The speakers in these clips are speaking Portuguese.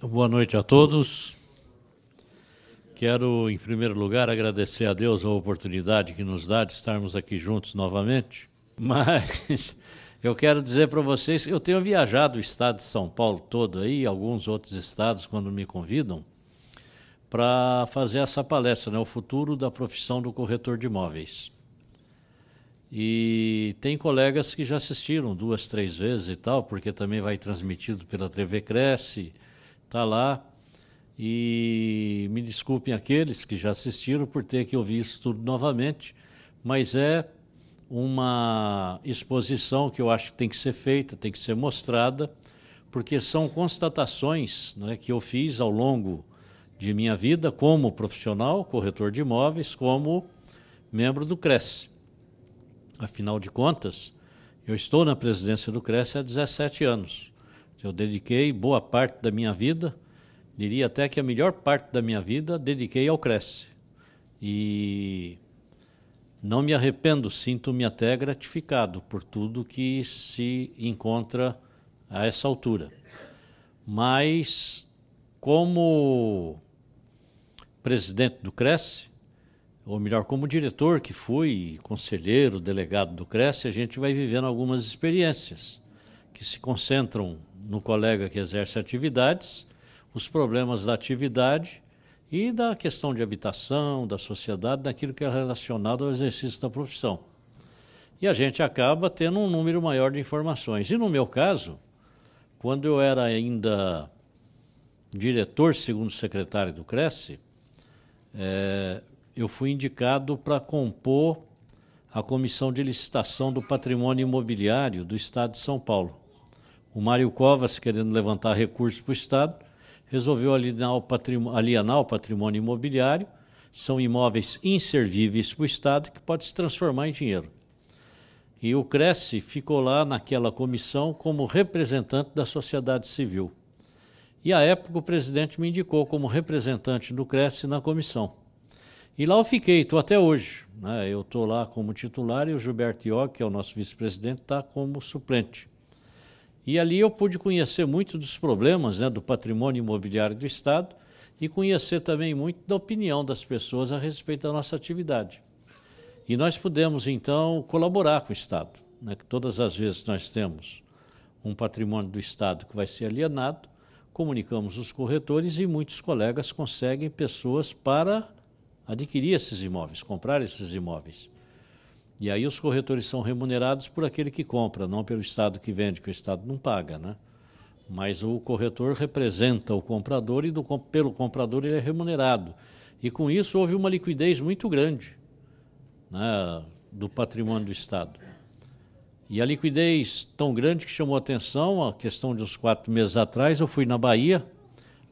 Boa noite a todos. Quero, em primeiro lugar, agradecer a Deus a oportunidade que nos dá de estarmos aqui juntos novamente. Mas eu quero dizer para vocês que eu tenho viajado o estado de São Paulo todo aí, alguns outros estados, quando me convidam, para fazer essa palestra, né? O futuro da profissão do corretor de imóveis. E tem colegas que já assistiram 2, 3 vezes e tal, porque também vai transmitido pela TV Cresce, está lá. E me desculpem aqueles que já assistiram por ter que ouvir isso tudo novamente, mas é uma exposição que eu acho que tem que ser feita, tem que ser mostrada, porque são constatações, né, que eu fiz ao longo de minha vida como profissional, corretor de imóveis, como membro do Cresce. Afinal de contas, eu estou na presidência do Cresce há 17 anos. Eu dediquei boa parte da minha vida, diria até que a melhor parte da minha vida, dediquei ao Cresce. E não me arrependo, sinto-me até gratificado por tudo que se encontra a essa altura. Mas, como presidente do Cresce, ou melhor, como diretor que fui, conselheiro, delegado do Cresce, a gente vai vivendo algumas experiências que se concentram no colega que exerce atividades, os problemas da atividade e da questão de habitação, da sociedade, daquilo que é relacionado ao exercício da profissão. E a gente acaba tendo um número maior de informações. E no meu caso, quando eu era ainda diretor, segundo secretário do Cresce, eu fui indicado para compor a comissão de licitação do patrimônio imobiliário do Estado de São Paulo. O Mário Covas, querendo levantar recursos para o Estado, resolveu alienar o patrimônio imobiliário. São imóveis inservíveis para o Estado que pode se transformar em dinheiro. E o Cresce ficou lá naquela comissão como representante da sociedade civil. E à época o presidente me indicou como representante do Cresce na comissão. E lá eu fiquei, estou até hoje, né? Eu estou lá como titular e o Gilberto Iog, que é o nosso vice-presidente, está como suplente. E ali eu pude conhecer muito dos problemas, né, do patrimônio imobiliário do Estado e conhecer também muito da opinião das pessoas a respeito da nossa atividade. E nós pudemos, então, colaborar com o Estado, né, que todas as vezes nós temos um patrimônio do Estado que vai ser alienado, comunicamos os corretores e muitos colegas conseguem pessoas para adquirir esses imóveis, comprar esses imóveis. E aí os corretores são remunerados por aquele que compra, não pelo Estado que vende, que o Estado não paga, né? Mas o corretor representa o comprador e pelo comprador ele é remunerado. E com isso houve uma liquidez muito grande, né, do patrimônio do Estado. E a liquidez tão grande que chamou a atenção, a questão de uns 4 meses atrás, eu fui na Bahia,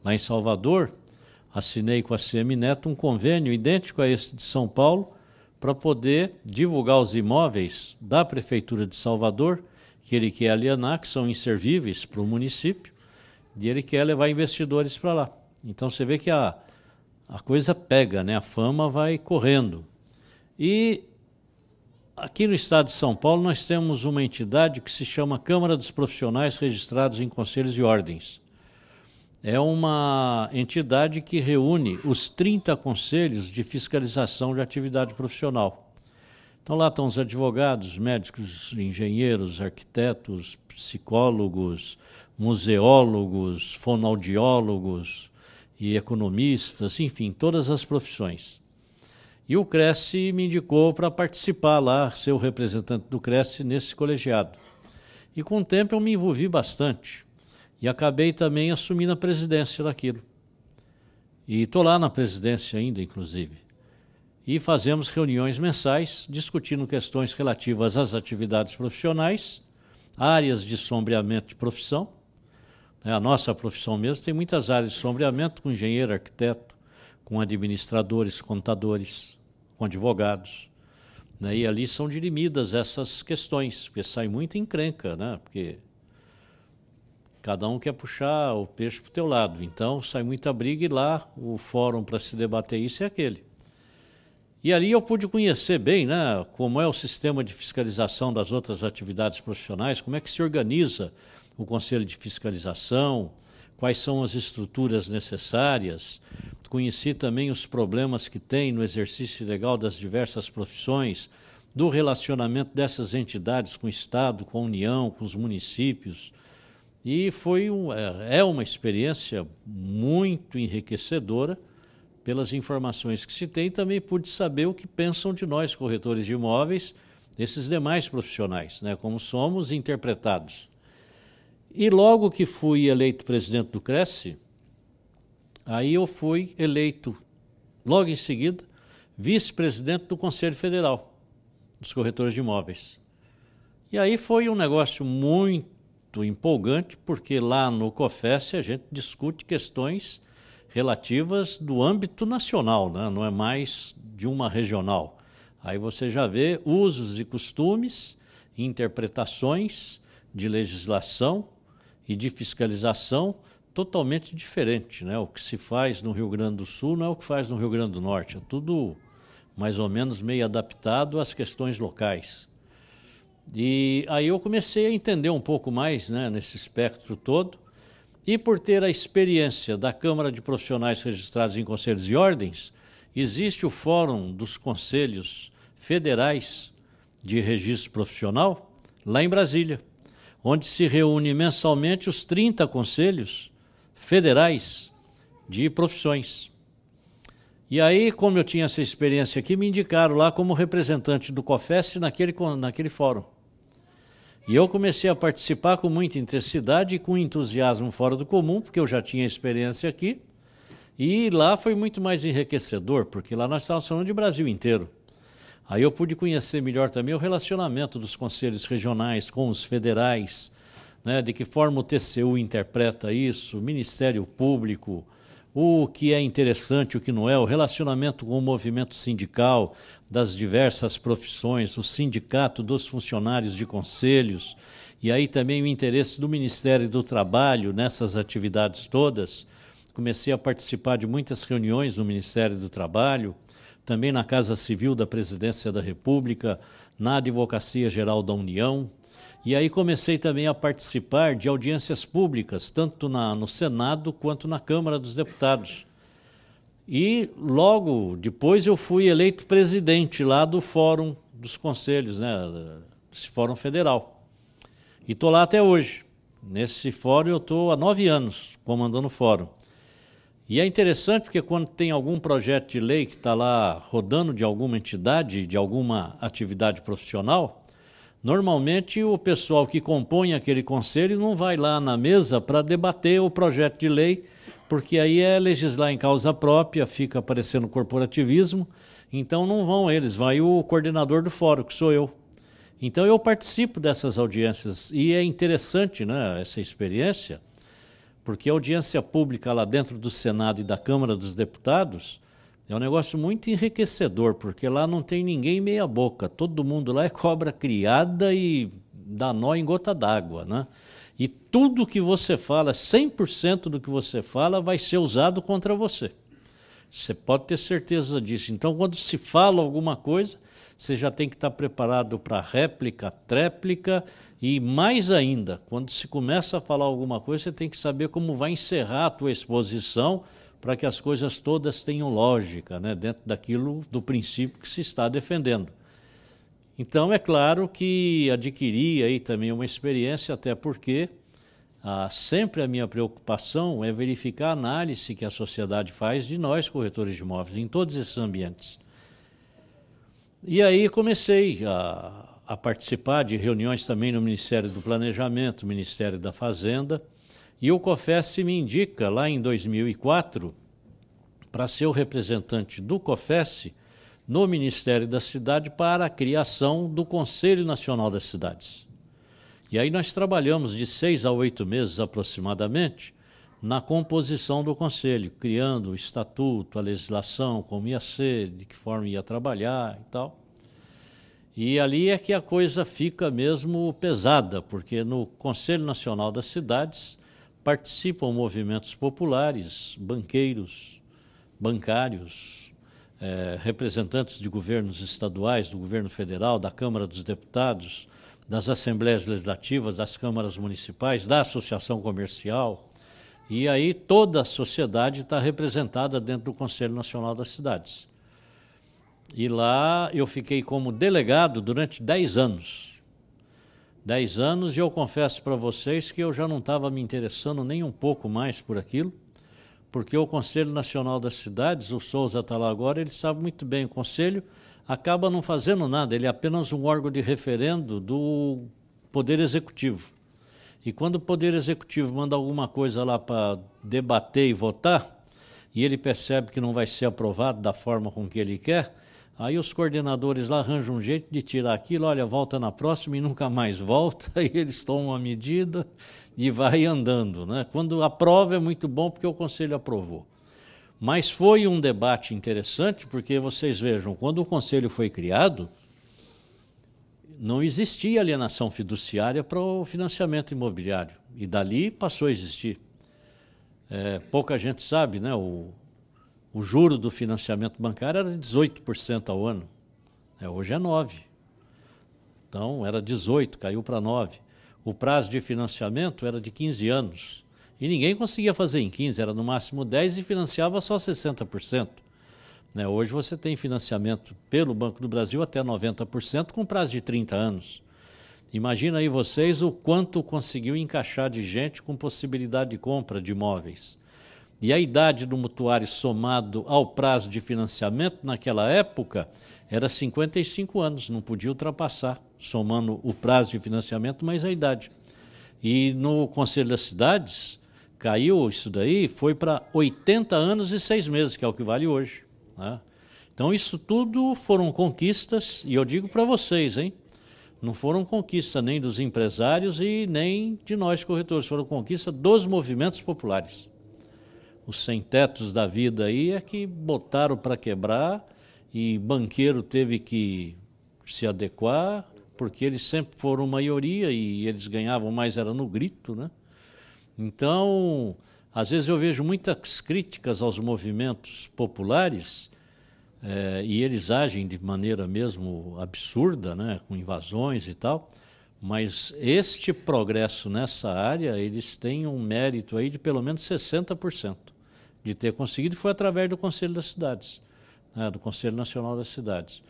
lá em Salvador, assinei com a CM Neto um convênio idêntico a esse de São Paulo para poder divulgar os imóveis da Prefeitura de Salvador, que ele quer alienar, que são inservíveis para o município, e ele quer levar investidores para lá. Então você vê que a coisa pega, né? A fama vai correndo. E aqui no estado de São Paulo nós temos uma entidade que se chama Câmara dos Profissionais Registrados em Conselhos e Ordens. É uma entidade que reúne os 30 conselhos de fiscalização de atividade profissional. Então lá estão os advogados, médicos, engenheiros, arquitetos, psicólogos, museólogos, fonoaudiólogos e economistas, enfim, todas as profissões. E o Cresce me indicou para participar lá, ser o representante do Cresce nesse colegiado. E com o tempo eu me envolvi bastante. E acabei também assumindo a presidência daquilo. E estou lá na presidência ainda, inclusive. E fazemos reuniões mensais, discutindo questões relativas às atividades profissionais, áreas de sombreamento de profissão. A nossa profissão mesmo tem muitas áreas de sombreamento, com engenheiro, arquiteto, com administradores, contadores, com advogados. E ali são dirimidas essas questões, porque sai muito encrenca, né? Porque cada um quer puxar o peixe para o teu lado. Então, sai muita briga e lá o fórum para se debater isso é aquele. E ali eu pude conhecer bem, né, como é o sistema de fiscalização das outras atividades profissionais, como é que se organiza o Conselho de Fiscalização, quais são as estruturas necessárias, conheci também os problemas que tem no exercício legal das diversas profissões, do relacionamento dessas entidades com o Estado, com a União, com os municípios. E é uma experiência muito enriquecedora pelas informações que se tem. Também pude saber o que pensam de nós, corretores de imóveis, desses demais profissionais, né, como somos interpretados. E logo que fui eleito presidente do Cresce, aí eu fui eleito, logo em seguida, vice-presidente do Conselho Federal dos Corretores de Imóveis. E aí foi um negócio muito empolgante, porque lá no COFES a gente discute questões relativas do âmbito nacional, né? Não é mais de uma regional. Aí você já vê usos e costumes, interpretações de legislação e de fiscalização totalmente diferente, né? O que se faz no Rio Grande do Sul não é o que faz no Rio Grande do Norte, é tudo mais ou menos meio adaptado às questões locais. E aí eu comecei a entender um pouco mais, né, nesse espectro todo, e por ter a experiência da Câmara de Profissionais Registrados em Conselhos e Ordens, existe o Fórum dos Conselhos Federais de Registro Profissional, lá em Brasília, onde se reúne mensalmente os 30 conselhos federais de profissões. E aí, como eu tinha essa experiência aqui, me indicaram lá como representante do COFES naquele fórum. E eu comecei a participar com muita intensidade e com entusiasmo fora do comum, porque eu já tinha experiência aqui. E lá foi muito mais enriquecedor, porque lá nós estávamos falando de Brasil inteiro. Aí eu pude conhecer melhor também o relacionamento dos conselhos regionais com os federais, né, de que forma o TCU interpreta isso, o Ministério Público, o que é interessante, o que não é, o relacionamento com o movimento sindical das diversas profissões, o sindicato dos funcionários de conselhos, e aí também o interesse do Ministério do Trabalho nessas atividades todas. Comecei a participar de muitas reuniões no Ministério do Trabalho, também na Casa Civil da Presidência da República, na Advocacia Geral da União. E aí comecei também a participar de audiências públicas, tanto no Senado quanto na Câmara dos Deputados. E logo depois eu fui eleito presidente lá do Fórum dos Conselhos, né, desse Fórum Federal. E estou lá até hoje. Nesse fórum eu estou há 9 anos comandando o fórum. E é interessante porque quando tem algum projeto de lei que está lá rodando de alguma entidade, de alguma atividade profissional, normalmente o pessoal que compõe aquele conselho não vai lá na mesa para debater o projeto de lei, porque aí é legislar em causa própria, fica parecendo corporativismo, então não vão eles, vai o coordenador do fórum, que sou eu. Então eu participo dessas audiências e é interessante, né, essa experiência, porque a audiência pública lá dentro do Senado e da Câmara dos Deputados é um negócio muito enriquecedor, porque lá não tem ninguém meia boca, todo mundo lá é cobra criada e dá nó em gota d'água, né? E tudo que você fala, 100% do que você fala vai ser usado contra você. Você pode ter certeza disso. Então, quando se fala alguma coisa, você já tem que estar preparado para réplica, tréplica e mais ainda, quando se começa a falar alguma coisa, você tem que saber como vai encerrar a tua exposição para que as coisas todas tenham lógica, né, dentro daquilo, do princípio que se está defendendo. Então, é claro que adquiri aí também uma experiência, até porque sempre a minha preocupação é verificar a análise que a sociedade faz de nós, corretores de imóveis, em todos esses ambientes. E aí comecei a participar de reuniões também no Ministério do Planejamento, Ministério da Fazenda, e o COFES me indica, lá em 2004, para ser o representante do COFES no Ministério da Cidade para a criação do Conselho Nacional das Cidades. E aí nós trabalhamos de 6 a 8 meses aproximadamente na composição do Conselho, criando o estatuto, a legislação, como ia ser, de que forma ia trabalhar e tal. E ali é que a coisa fica mesmo pesada, porque no Conselho Nacional das Cidades participam movimentos populares, banqueiros, bancários, representantes de governos estaduais, do governo federal, da Câmara dos Deputados, das Assembleias Legislativas, das câmaras municipais, da Associação Comercial. E aí toda a sociedade está representada dentro do Conselho Nacional das Cidades. E lá eu fiquei como delegado durante 10 anos. 10 anos, e eu confesso para vocês que eu já não estava me interessando nem um pouco mais por aquilo, porque o Conselho Nacional das Cidades, o Souza está lá agora, ele sabe muito bem, o Conselho acaba não fazendo nada, ele é apenas um órgão de referendo do Poder Executivo. E quando o Poder Executivo manda alguma coisa lá para debater e votar, e ele percebe que não vai ser aprovado da forma com que ele quer, aí os coordenadores lá arranjam um jeito de tirar aquilo, olha, volta na próxima e nunca mais volta, aí eles tomam a medida e vai andando, né? Quando aprova é muito bom porque o Conselho aprovou. Mas foi um debate interessante porque vocês vejam, quando o Conselho foi criado, não existia alienação fiduciária para o financiamento imobiliário e dali passou a existir. Pouca gente sabe, né? O juro do financiamento bancário era de 18% ao ano, hoje é 9%. Então era 18%, caiu para 9%. O prazo de financiamento era de 15 anos e ninguém conseguia fazer em 15, era no máximo 10% e financiava só 60%. Hoje você tem financiamento pelo Banco do Brasil até 90% com prazo de 30 anos. Imagina aí vocês o quanto conseguiu encaixar de gente com possibilidade de compra de imóveis. E a idade do mutuário somado ao prazo de financiamento naquela época era 55 anos, não podia ultrapassar, somando o prazo de financiamento mais a idade. E no Conselho das Cidades caiu isso daí, foi para 80 anos e 6 meses, que é o que vale hoje. Então isso tudo foram conquistas, e eu digo para vocês, hein? Não foram conquistas nem dos empresários e nem de nós corretores, foram conquistas dos movimentos populares. Os sem-tetos da vida aí é que botaram para quebrar e banqueiro teve que se adequar, porque eles sempre foram maioria e eles ganhavam mais era no grito, né? Então, às vezes eu vejo muitas críticas aos movimentos populares e eles agem de maneira mesmo absurda, né, com invasões e tal, mas este progresso nessa área, eles têm um mérito aí de pelo menos 60% de ter conseguido, foi através do Conselho das Cidades, né, do Conselho Nacional das Cidades.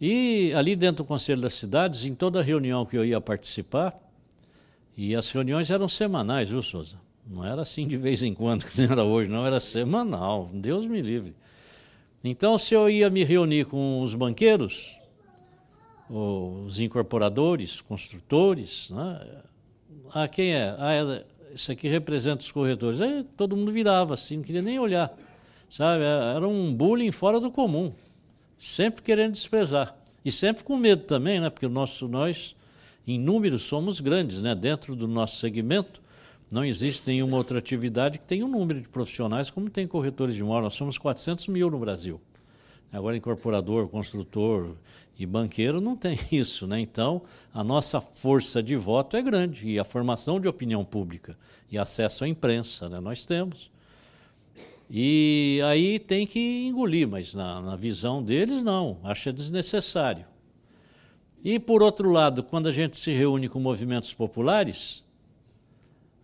E ali dentro do Conselho das Cidades, em toda reunião que eu ia participar, e as reuniões eram semanais, viu, Souza? Não era assim de vez em quando, que nem era hoje, não, era semanal, Deus me livre. Então, se eu ia me reunir com os banqueiros, os incorporadores, construtores, né? Quem é? Esse aqui representa os corretores. Aí todo mundo virava assim, não queria nem olhar, sabe? Era um bullying fora do comum, sempre querendo desprezar. E sempre com medo também, né? Porque nós, em números, somos grandes, né? Dentro do nosso segmento, não existe nenhuma outra atividade que tenha um número de profissionais como tem corretores de imóveis. Nós somos 400 mil no Brasil. Agora, incorporador, construtor e banqueiro não tem isso, né? Então, a nossa força de voto é grande e a formação de opinião pública e acesso à imprensa, né? Nós temos. E aí tem que engolir, mas na visão deles, não. Acha desnecessário. E, por outro lado, quando a gente se reúne com movimentos populares,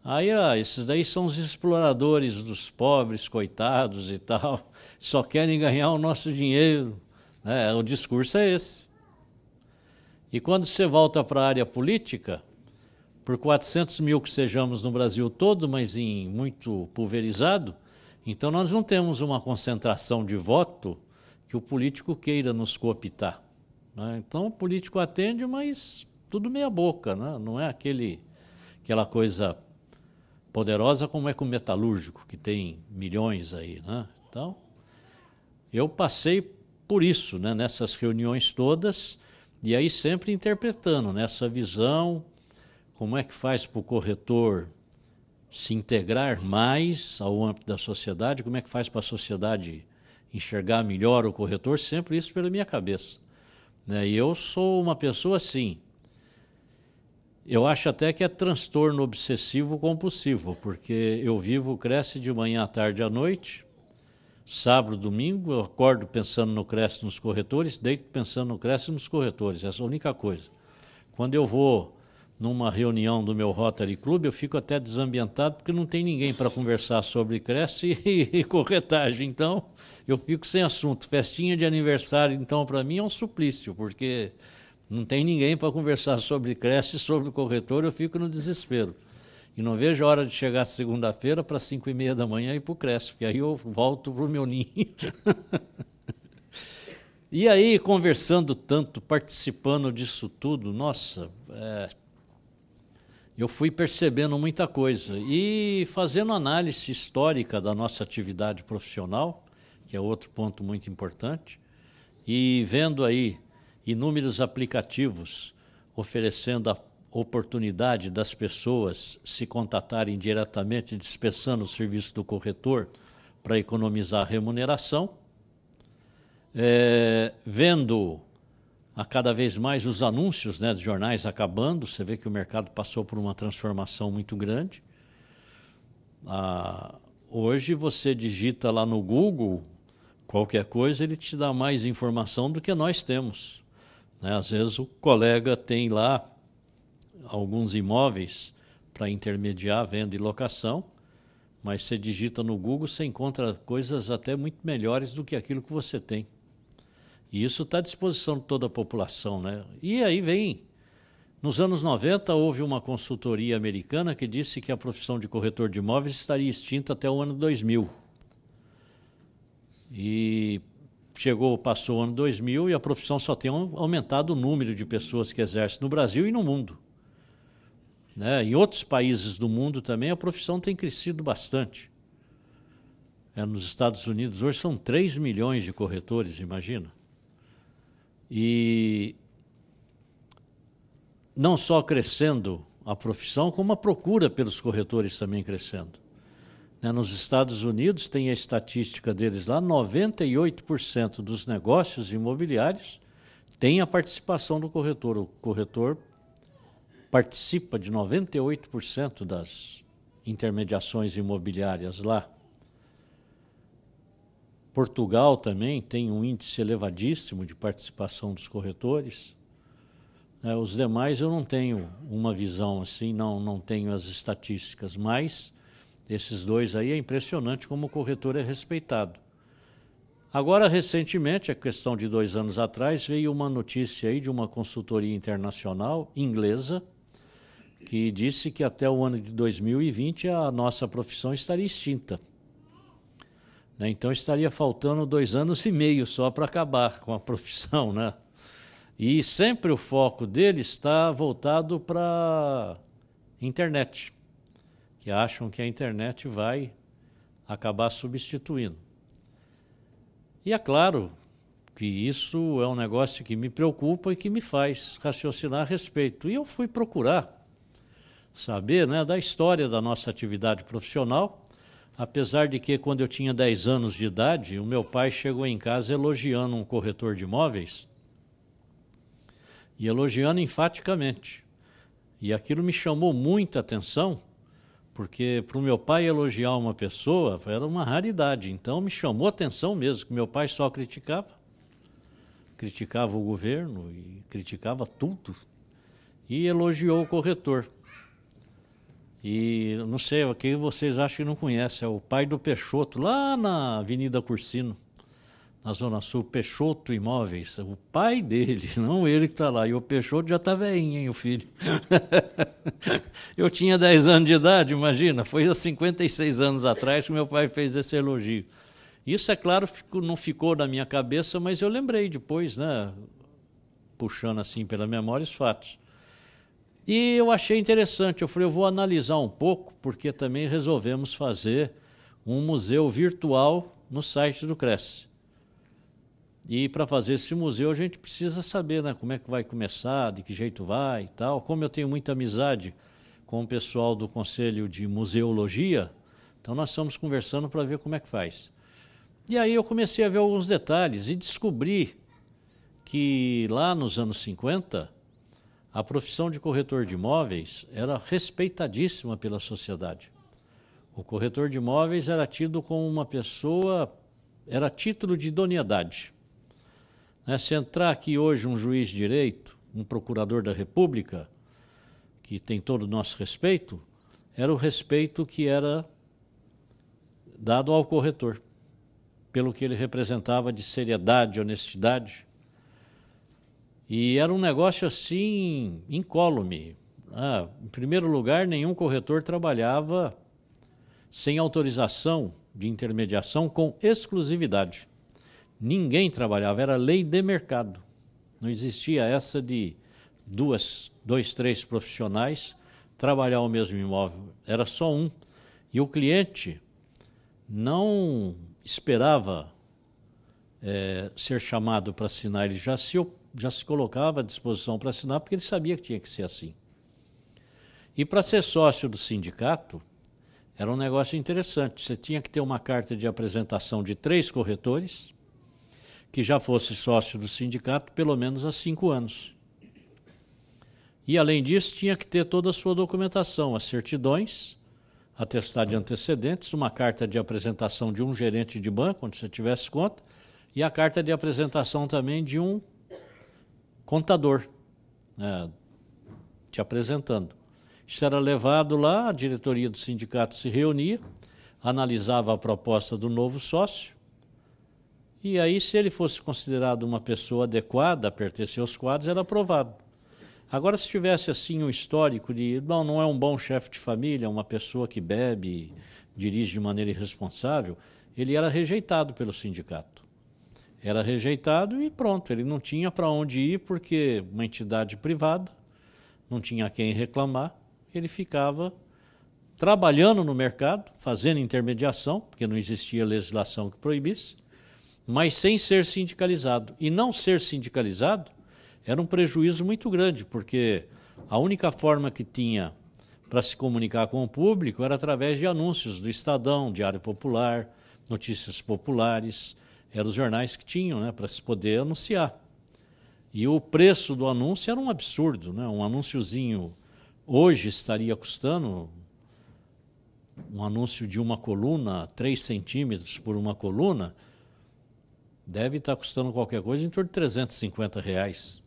aí esses daí são os exploradores dos pobres, coitados e tal, só querem ganhar o nosso dinheiro, né? O discurso é esse. E quando você volta para a área política, por 400 mil que sejamos no Brasil todo, mas muito pulverizado, então nós não temos uma concentração de voto que o político queira nos cooptar, né? Então o político atende, mas tudo meia boca, né? Não é aquela coisa poderosa como é com o metalúrgico, que tem milhões aí, né? Então, eu passei por isso, né, nessas reuniões todas, e aí sempre interpretando nessa visão, como é que faz para o corretor se integrar mais ao âmbito da sociedade, como é que faz para a sociedade enxergar melhor o corretor, sempre isso pela minha cabeça, né? E eu sou uma pessoa assim, eu acho até que é transtorno obsessivo compulsivo, porque eu vivo Cresce de manhã à tarde à noite, sábado, domingo, eu acordo pensando no Cresce nos corretores, deito pensando no Cresce nos corretores, essa é a única coisa. Quando eu vou numa reunião do meu Rotary Club, eu fico até desambientado porque não tem ninguém para conversar sobre Cresce e corretagem. Então, eu fico sem assunto. Festinha de aniversário, então, para mim é um suplício, porque não tem ninguém para conversar sobre Cresce e sobre o corretor, eu fico no desespero. E não vejo a hora de chegar segunda-feira para 5h30 da manhã e ir para o Cresce, porque aí eu volto para o meu ninho. E aí, conversando tanto, participando disso tudo, nossa, eu fui percebendo muita coisa e fazendo análise histórica da nossa atividade profissional, que é outro ponto muito importante, e vendo aí inúmeros aplicativos oferecendo a oportunidade das pessoas se contatarem diretamente, dispensando o serviço do corretor para economizar a remuneração, vendo a cada vez mais os anúncios, né, dos jornais acabando. Você vê que o mercado passou por uma transformação muito grande. Hoje você digita lá no Google qualquer coisa, ele te dá mais informação do que nós temos, né? Às vezes o colega tem lá alguns imóveis para intermediar venda e locação, mas você digita no Google, você encontra coisas até muito melhores do que aquilo que você tem. E isso está à disposição de toda a população, né? E aí vem, nos anos 90, houve uma consultoria americana que disse que a profissão de corretor de imóveis estaria extinta até o ano 2000. E passou o ano 2000 e a profissão só tem aumentado o número de pessoas que exercem no Brasil e no mundo, né? Em outros países do mundo também a profissão tem crescido bastante. Nos Estados Unidos hoje são 3 milhões de corretores, imagina. E não só crescendo a profissão, como a procura pelos corretores também crescendo. Nos Estados Unidos, tem a estatística deles lá, 98% dos negócios imobiliários tem a participação do corretor. O corretor participa de 98% das intermediações imobiliárias lá. Portugal também tem um índice elevadíssimo de participação dos corretores. Os demais eu não tenho uma visão assim, não tenho as estatísticas, mas esses dois aí é impressionante como o corretor é respeitado. Agora, recentemente, a questão de 2 anos atrás, veio uma notícia aí de uma consultoria internacional inglesa que disse que até o ano de 2020 a nossa profissão estaria extinta. Então estaria faltando 2 anos e meio só para acabar com a profissão, né? E sempre o foco dele está voltado para a internet, que acham que a internet vai acabar substituindo. E é claro que isso é um negócio que me preocupa e que me faz raciocinar a respeito. E eu fui procurar saber, né, da história da nossa atividade profissional, apesar de que, quando eu tinha 10 anos de idade, o meu pai chegou em casa elogiando um corretor de imóveis, e elogiando enfaticamente. E aquilo me chamou muita atenção, porque para o meu pai elogiar uma pessoa era uma raridade. Então me chamou a atenção mesmo, que meu pai só criticava o governo e criticava tudo, e elogiou o corretor. E não sei, quem vocês acham que não conhece, é o pai do Peixoto, lá na Avenida Cursino, na Zona Sul, Peixoto Imóveis. O pai dele, não ele que está lá. E o Peixoto já está velhinho, hein, o filho. Eu tinha 10 anos de idade, imagina, foi há 56 anos atrás que meu pai fez esse elogio. Isso, é claro, não ficou na minha cabeça, mas eu lembrei depois, né, puxando assim pela memória os fatos. E eu achei interessante, eu falei, eu vou analisar um pouco, porque também resolvemos fazer um museu virtual no site do Cresce. E para fazer esse museu a gente precisa saber, né, como é que vai começar, de que jeito vai e tal. Como eu tenho muita amizade com o pessoal do Conselho de Museologia, então nós estamos conversando para ver como é que faz. E aí eu comecei a ver alguns detalhes e descobri que lá nos anos 50, a profissão de corretor de imóveis era respeitadíssima pela sociedade. O corretor de imóveis era tido como uma pessoa, era título de idoneidade. Se entrar aqui hoje um juiz de direito, um procurador da República, que tem todo o nosso respeito, era o respeito que era dado ao corretor, pelo que ele representava de seriedade, honestidade. E era um negócio assim, incólume. Em primeiro lugar, nenhum corretor trabalhava sem autorização de intermediação com exclusividade. Ninguém trabalhava, era lei de mercado. Não existia essa de dois, três profissionais trabalhar o mesmo imóvel. Era só um. E o cliente não esperava ser chamado para assinar, ele já se colocava à disposição para assinar, porque ele sabia que tinha que ser assim. E para ser sócio do sindicato, era um negócio interessante. Você tinha que ter uma carta de apresentação de 3 corretores, que já fosse sócio do sindicato pelo menos há 5 anos. E, além disso, tinha que ter toda a sua documentação, as certidões, atestado de antecedentes, uma carta de apresentação de um gerente de banco, onde você tivesse conta, e a carta de apresentação também de um contador, te apresentando. Isso era levado lá, a diretoria do sindicato se reunia, analisava a proposta do novo sócio, e aí, se ele fosse considerado uma pessoa adequada a pertencer aos quadros, era aprovado. Agora, se tivesse assim um histórico de não é um bom chefe de família, uma pessoa que bebe, dirige de maneira irresponsável, ele era rejeitado pelo sindicato. Era rejeitado e pronto, ele não tinha para onde ir, porque uma entidade privada, não tinha a quem reclamar, ele ficava trabalhando no mercado, fazendo intermediação, porque não existia legislação que proibisse, mas sem ser sindicalizado. E não ser sindicalizado era um prejuízo muito grande, porque a única forma que tinha para se comunicar com o público era através de anúncios do Estadão, Diário Popular, Notícias Populares, eram os jornais que tinham, para se poder anunciar. E o preço do anúncio era um absurdo, um anúnciozinho hoje estaria custando, um anúncio de uma coluna, 3 centímetros por uma coluna, deve estar custando qualquer coisa em torno de R$350.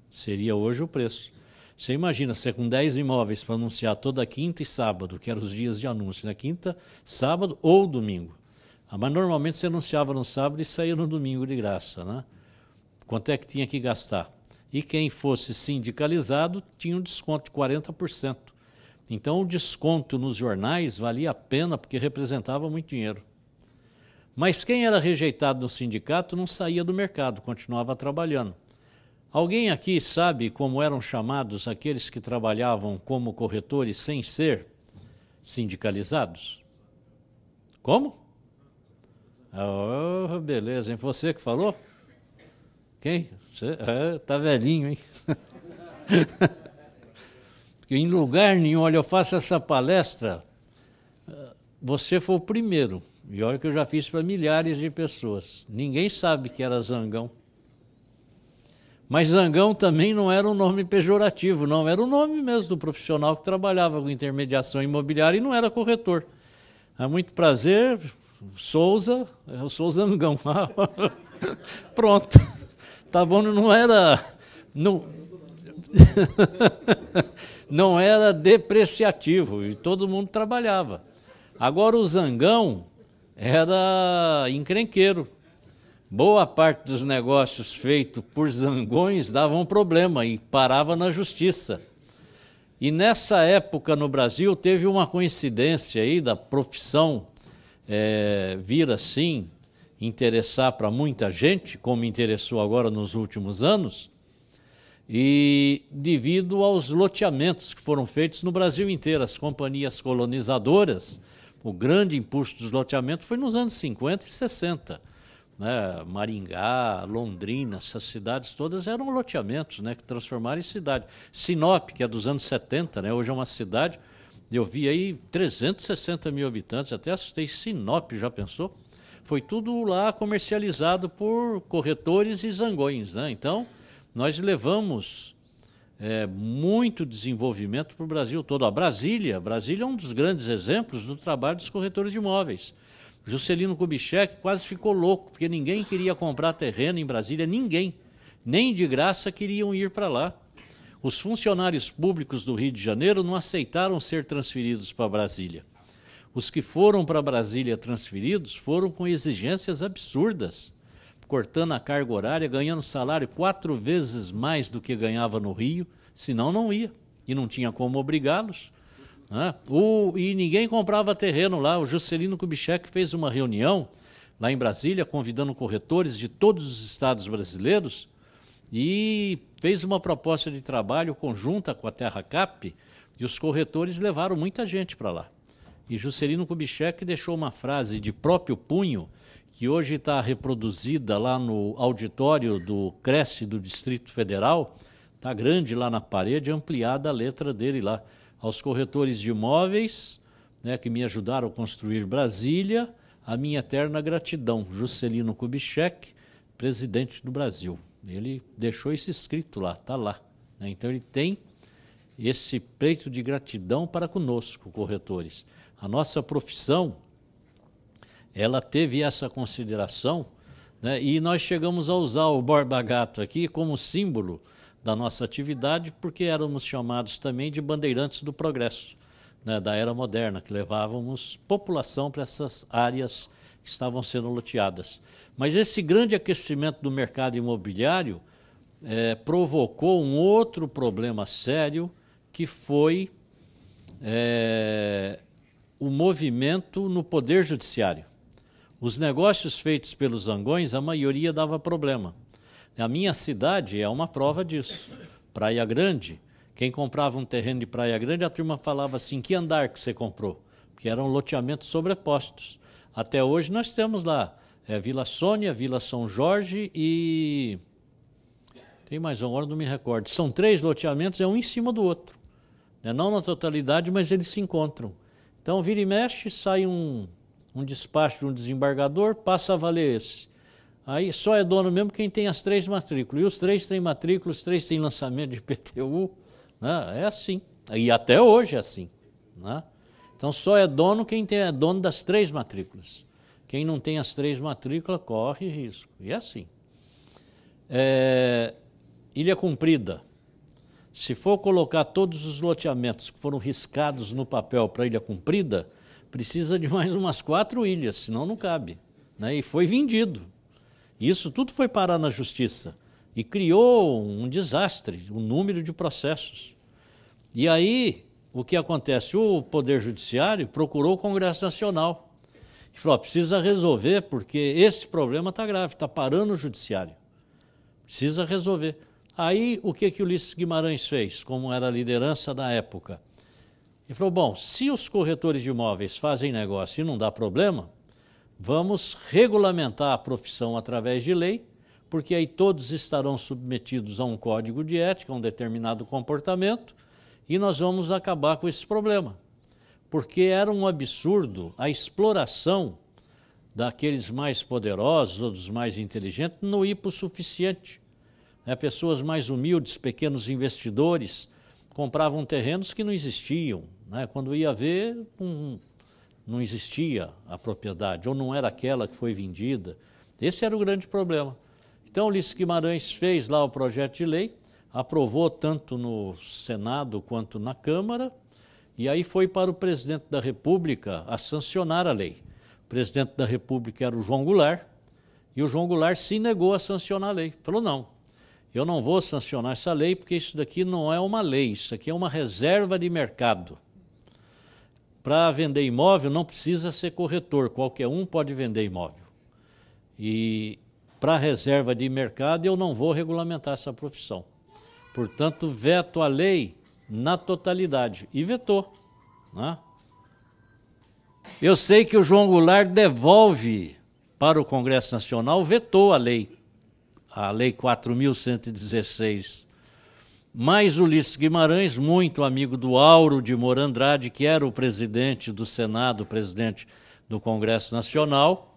Seria hoje o preço. Você imagina, você com 10 imóveis para anunciar toda quinta e sábado, que eram os dias de anúncio, quinta, sábado ou domingo. Mas normalmente você anunciava no sábado e saía no domingo de graça, Quanto é que tinha que gastar? E quem fosse sindicalizado tinha um desconto de 40%. Então o desconto nos jornais valia a pena porque representava muito dinheiro. Mas quem era rejeitado no sindicato não saía do mercado, continuava trabalhando. Alguém aqui sabe como eram chamados aqueles que trabalhavam como corretores sem ser sindicalizados? Como? Beleza, hein? Você que falou? Quem? Você tá velhinho, hein? Porque em lugar nenhum, olha, eu faço essa palestra, você foi o primeiro. E olha que eu já fiz para milhares de pessoas. Ninguém sabe que era Zangão. Mas Zangão também não era um nome pejorativo, não. Era o nome mesmo do profissional que trabalhava com intermediação imobiliária e não era corretor. Muito prazer, Souza, eu sou o Zangão. Pronto. Tá bom, não era... Não era depreciativo e todo mundo trabalhava. Agora o Zangão era encrenqueiro. Boa parte dos negócios feitos por zangões davam problema e parava na justiça. E nessa época no Brasil teve uma coincidência aí da profissão vir assim interessar para muita gente, como interessou agora nos últimos anos, e devido aos loteamentos que foram feitos no Brasil inteiro, as companhias colonizadoras, o grande impulso dos loteamentos foi nos anos 50 e 60. Maringá, Londrina, essas cidades todas eram loteamentos, que transformaram em cidade. Sinop, que é dos anos 70, hoje é uma cidade, eu vi aí 360 mil habitantes, até assustei. Sinop, já pensou? Foi tudo lá comercializado por corretores e zangões, Então, nós levamos muito desenvolvimento para o Brasil todo. A Brasília é um dos grandes exemplos do trabalho dos corretores de imóveis. Juscelino Kubitschek quase ficou louco, porque ninguém queria comprar terreno em Brasília, ninguém, nem de graça queriam ir para lá. Os funcionários públicos do Rio de Janeiro não aceitaram ser transferidos para Brasília. Os que foram para Brasília transferidos foram com exigências absurdas, cortando a carga horária, ganhando salário 4 vezes mais do que ganhava no Rio, senão não ia, e não tinha como obrigá-los. Né? E ninguém comprava terreno lá. O Juscelino Kubitschek fez uma reunião lá em Brasília, convidando corretores de todos os estados brasileiros, e fez uma proposta de trabalho conjunta com a TerraCap, e os corretores levaram muita gente para lá. E Juscelino Kubitschek deixou uma frase de próprio punho, que hoje está reproduzida lá no auditório do Cresce do Distrito Federal, está grande lá na parede, ampliada a letra dele lá. Aos corretores de imóveis, né, que me ajudaram a construir Brasília, a minha eterna gratidão. Juscelino Kubitschek, presidente do Brasil. Ele deixou isso escrito lá, está lá. Né? Então ele tem esse peito de gratidão para conosco, corretores. A nossa profissão, ela teve essa consideração, né? E nós chegamos a usar o Borba Gato aqui como símbolo da nossa atividade, porque éramos chamados também de bandeirantes do progresso, né, da era moderna, que levávamos população para essas áreas que estavam sendo loteadas. Mas esse grande aquecimento do mercado imobiliário provocou um outro problema sério, que foi o movimento no Poder Judiciário. Os negócios feitos pelos zangões, a maioria dava problema. A minha cidade é uma prova disso. Praia Grande, quem comprava um terreno de Praia Grande, a turma falava assim, que andar que você comprou? Porque eram loteamentos sobrepostos. Até hoje nós temos lá Vila Sônia, Vila São Jorge e... tem mais um, agora não me recordo. São 3 loteamentos, um em cima do outro. Não na totalidade, mas eles se encontram. Então, vira e mexe, sai um despacho de um desembargador, passa a valer esse. Aí só é dono mesmo quem tem as 3 matrículas. E os 3 têm matrícula, os 3 têm lançamento de IPTU. Né? É assim. E até hoje é assim. Né? Então só é dono quem é dono das 3 matrículas. Quem não tem as 3 matrículas corre risco. E é assim. Ilha Comprida. Se for colocar todos os loteamentos que foram riscados no papel para Ilha Comprida, precisa de mais umas 4 ilhas, senão não cabe. Né? E foi vendido. Isso tudo foi parar na justiça e criou um desastre, um número de processos. E aí, o que acontece? O Poder Judiciário procurou o Congresso Nacional e falou, precisa resolver porque esse problema está grave, está parando o Judiciário. Precisa resolver. Aí, o que o Ulisses Guimarães fez, como era a liderança da época? Ele falou, bom, se os corretores de imóveis fazem negócio e não dá problema, vamos regulamentar a profissão através de lei, porque aí todos estarão submetidos a um código de ética, a um determinado comportamento, e nós vamos acabar com esse problema. Porque era um absurdo a exploração daqueles mais poderosos ou dos mais inteligentes no hipossuficiente. Pessoas mais humildes, pequenos investidores, compravam terrenos que não existiam. Né? Quando ia ver, não existia a propriedade, ou não era aquela que foi vendida. Esse era o grande problema. Então, Ulisses Guimarães fez lá o projeto de lei, aprovou tanto no Senado quanto na Câmara, e aí foi para o presidente da República a sancionar a lei. O presidente da República era o João Goulart, e o João Goulart se negou a sancionar a lei. Falou, não, eu não vou sancionar essa lei, porque isso daqui não é uma lei, isso aqui é uma reserva de mercado. Para vender imóvel não precisa ser corretor, qualquer um pode vender imóvel. E para reserva de mercado eu não vou regulamentar essa profissão. Portanto, veto a lei na totalidade. E vetou. Né? Eu sei que o João Goulart devolve para o Congresso Nacional, vetou a lei 4.116. Mas Ulisses Guimarães, muito amigo do Auro de Moura Andrade, que era o presidente do Senado, o presidente do Congresso Nacional,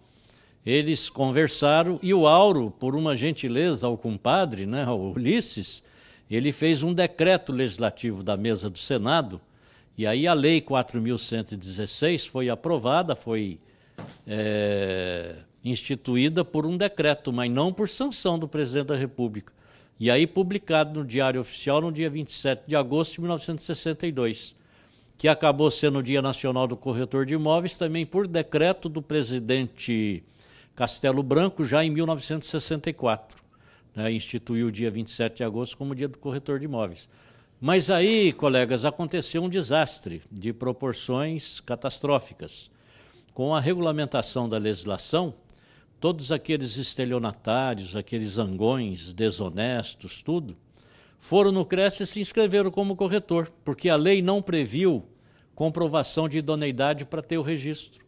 eles conversaram e o Auro, por uma gentileza ao compadre, né, ao Ulisses, ele fez um decreto legislativo da mesa do Senado, e aí a lei 4.116 foi aprovada, foi instituída por um decreto, mas não por sanção do presidente da República. E aí publicado no Diário Oficial no dia 27 de agosto de 1962, que acabou sendo o Dia Nacional do Corretor de Imóveis, também por decreto do presidente Castelo Branco, já em 1964. Né, instituiu o dia 27 de agosto como Dia do Corretor de Imóveis. Mas aí, colegas, aconteceu um desastre de proporções catastróficas. Com a regulamentação da legislação, todos aqueles estelionatários, aqueles zangões, desonestos, tudo, foram no CRES e se inscreveram como corretor, porque a lei não previu comprovação de idoneidade para ter o registro.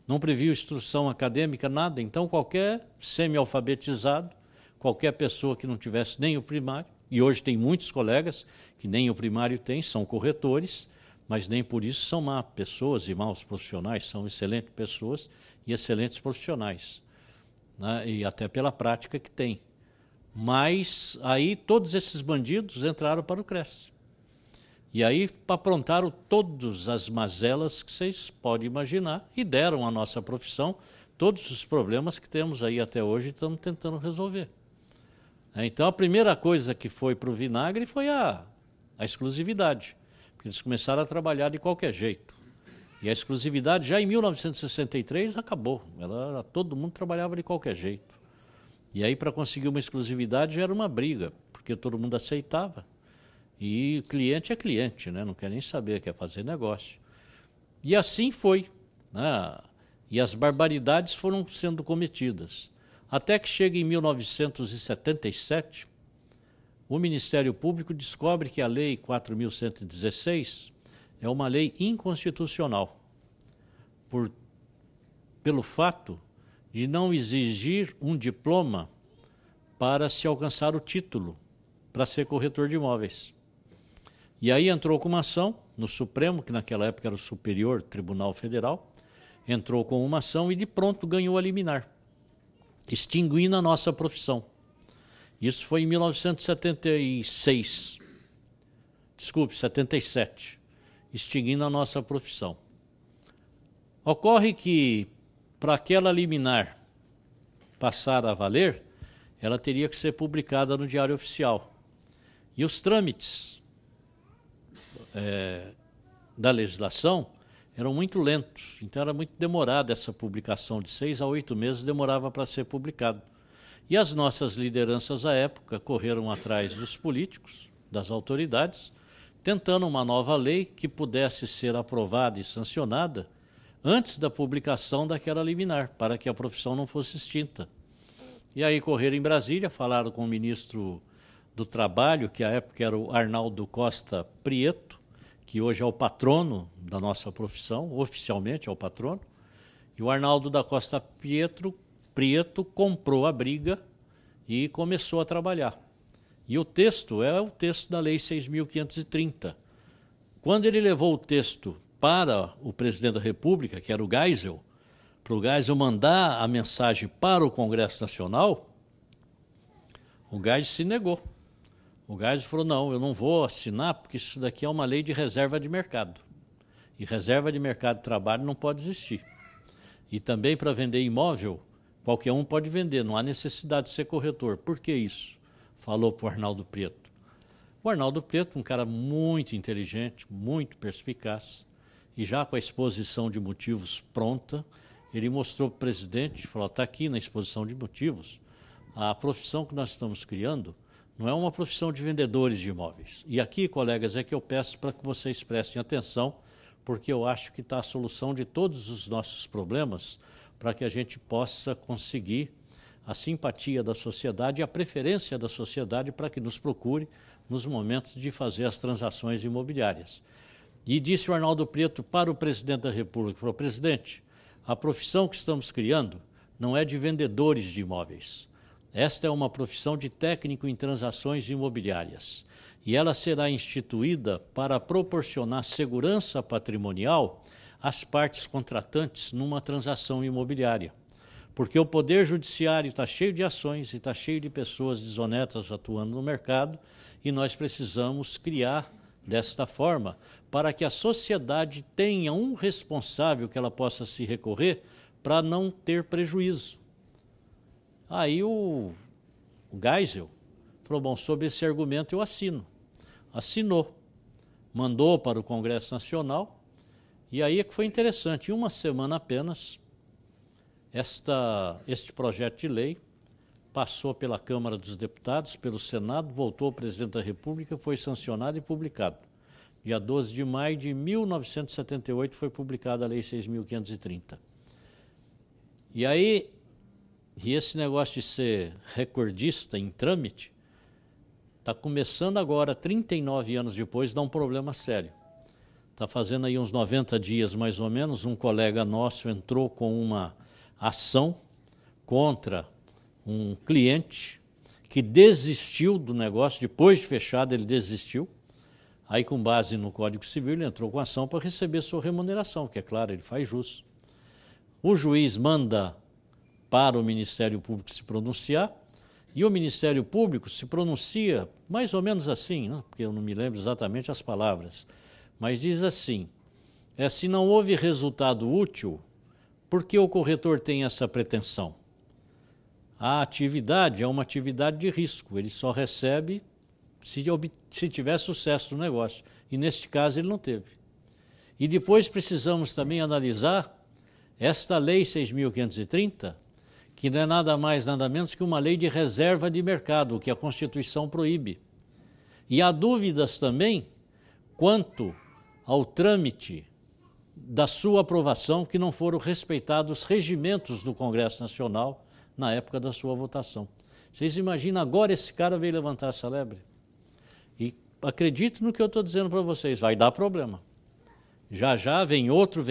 Não previu instrução acadêmica, nada. Então, qualquer semi-alfabetizado, qualquer pessoa que não tivesse nem o primário, e hoje tem muitos colegas que nem o primário têm, são corretores, mas nem por isso são má pessoas e maus profissionais, são excelentes pessoas e excelentes profissionais, né? E até pela prática que tem. Mas aí todos esses bandidos entraram para o CRES. E aí aprontaram todas as mazelas que vocês podem imaginar e deram à nossa profissão todos os problemas que temos aí até hoje e estamos tentando resolver. Então a primeira coisa que foi para o vinagre foi a exclusividade. Porque eles começaram a trabalhar de qualquer jeito. E a exclusividade já em 1963 acabou. Todo mundo trabalhava de qualquer jeito. E aí para conseguir uma exclusividade já era uma briga, porque todo mundo aceitava. E cliente é cliente, né? Não quer nem saber, quer fazer negócio. E assim foi, né? E as barbaridades foram sendo cometidas. Até que chega em 1977, o Ministério Público descobre que a Lei 4.116 é uma lei inconstitucional, pelo fato de não exigir um diploma para se alcançar o título para ser corretor de imóveis. E aí entrou com uma ação no Supremo, que naquela época era o Superior Tribunal Federal, entrou com uma ação e de pronto ganhou a liminar, extinguindo a nossa profissão. Isso foi em 1977, extinguindo a nossa profissão. Ocorre que, para aquela liminar passar a valer, ela teria que ser publicada no Diário Oficial. E os trâmites da legislação eram muito lentos, então era muito demorada essa publicação, de 6 a 8 meses demorava para ser publicado. E as nossas lideranças à época correram atrás dos políticos, das autoridades, tentando uma nova lei que pudesse ser aprovada e sancionada antes da publicação daquela liminar, para que a profissão não fosse extinta. E aí correram em Brasília, falaram com o ministro do Trabalho, que à época era o Arnaldo Costa Prieto, que hoje é o patrono da nossa profissão, oficialmente é o patrono, e o Arnaldo da Costa Prieto comprou a briga e começou a trabalhar. E o texto é o texto da Lei 6.530. Quando ele levou o texto para o presidente da República, que era o Geisel, para o Geisel mandar a mensagem para o Congresso Nacional, o Geisel se negou. O Geisel falou, não, eu não vou assinar porque isso daqui é uma lei de reserva de mercado. E reserva de mercado de trabalho não pode existir. E também para vender imóvel, qualquer um pode vender, não há necessidade de ser corretor. Por que isso? Falou para o Arnaldo Prieto. O Arnaldo Prieto, um cara muito inteligente, muito perspicaz, e já com a exposição de motivos pronta, ele mostrou para o presidente, falou, está aqui na exposição de motivos, a profissão que nós estamos criando não é uma profissão de vendedores de imóveis. E aqui, colegas, é que eu peço para que vocês prestem atenção, porque eu acho que está a solução de todos os nossos problemas para que a gente possa conseguir a simpatia da sociedade e a preferência da sociedade para que nos procure nos momentos de fazer as transações imobiliárias. E disse o Arnaldo Prieto para o presidente da República, falou, presidente, a profissão que estamos criando não é de vendedores de imóveis. Esta é uma profissão de técnico em transações imobiliárias e ela será instituída para proporcionar segurança patrimonial às partes contratantes numa transação imobiliária. Porque o Poder Judiciário está cheio de ações e está cheio de pessoas desonestas atuando no mercado e nós precisamos criar desta forma para que a sociedade tenha um responsável que ela possa se recorrer para não ter prejuízo. Aí o Geisel falou, bom, sob esse argumento eu assino. Assinou, mandou para o Congresso Nacional, e aí é que foi interessante, em uma semana apenas, este projeto de lei passou pela Câmara dos Deputados, pelo Senado, voltou ao Presidente da República, foi sancionado e publicado. Dia 12 de maio de 1978 foi publicada a Lei 6.530. E aí, esse negócio de ser recordista em trâmite, está começando agora, 39 anos depois, a dar um problema sério. Está fazendo aí uns 90 dias, mais ou menos, um colega nosso entrou com uma ação contra um cliente que desistiu do negócio, depois de fechado ele desistiu, aí com base no Código Civil ele entrou com ação para receber sua remuneração, que é claro, ele faz jus. O juiz manda para o Ministério Público se pronunciar, e o Ministério Público se pronuncia mais ou menos assim, né? Porque eu não me lembro exatamente as palavras, mas diz assim, se não houve resultado útil, por que o corretor tem essa pretensão? A atividade é uma atividade de risco, ele só recebe se tiver sucesso no negócio, e neste caso ele não teve. E depois precisamos também analisar esta Lei 6.530, que não é nada mais, nada menos que uma lei de reserva de mercado, que a Constituição proíbe. E há dúvidas também quanto ao trâmite da sua aprovação, que não foram respeitados os regimentos do Congresso Nacional na época da sua votação. Vocês imaginam, agora esse cara veio levantar essa lebre? E acredite no que eu estou dizendo para vocês, vai dar problema. Já já vem outro,